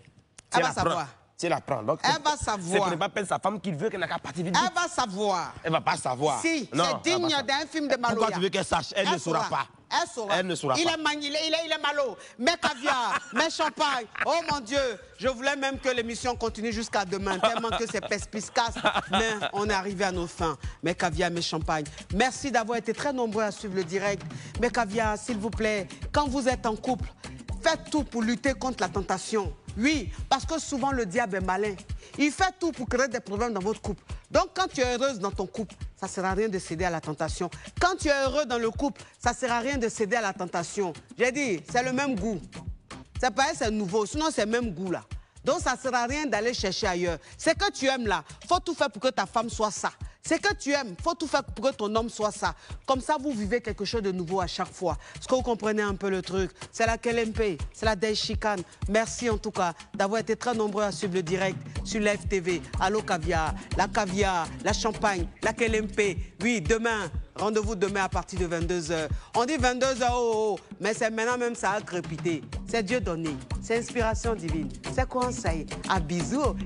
Elle va savoir. Si elle apprend. Donc, elle va savoir. C'est pour ne pas perdre sa femme qu'il veut qu'elle n'a qu'à partir vite. Elle va savoir. Elle ne va pas savoir. Si, c'est digne d'un film de Maloya. Pourquoi tu veux qu'elle sache? Elle ne saura pas. Elle saura. Elle ne saura pas. Il est malo. Mes caviar, mes champagnes. Oh mon Dieu, je voulais même que l'émission continue jusqu'à demain, tellement que c'est perspicace. Mais on est arrivé à nos fins. Mes caviar, mes champagnes. Merci d'avoir été très nombreux à suivre le direct. Mes caviar, s'il vous plaît, quand vous êtes en couple, faites tout pour lutter contre la tentation. Oui, parce que souvent le diable est malin. Il fait tout pour créer des problèmes dans votre couple. Donc quand tu es heureuse dans ton couple, ça ne sert à rien de céder à la tentation. Quand tu es heureux dans le couple, ça ne sert à rien de céder à la tentation. J'ai dit, c'est le même goût. C'est pas c'est nouveau, sinon c'est le même goût là. Donc ça ne sert à rien d'aller chercher ailleurs. Ce que tu aimes là, il faut tout faire pour que ta femme soit ça. Ce que tu aimes, il faut tout faire pour que ton homme soit ça. Comme ça, vous vivez quelque chose de nouveau à chaque fois. Est-ce que vous comprenez un peu le truc? C'est la KLMP, c'est la Day Chicane. Merci en tout cas d'avoir été très nombreux à suivre le direct sur Live TV. Allô Caviar, la champagne, la KLMP. Oui, demain, rendez-vous demain à partir de 22h. On dit 22h, mais c'est maintenant même ça a crépité. C'est Dieu donné, c'est inspiration divine. C'est quoi ça y est? À bisous.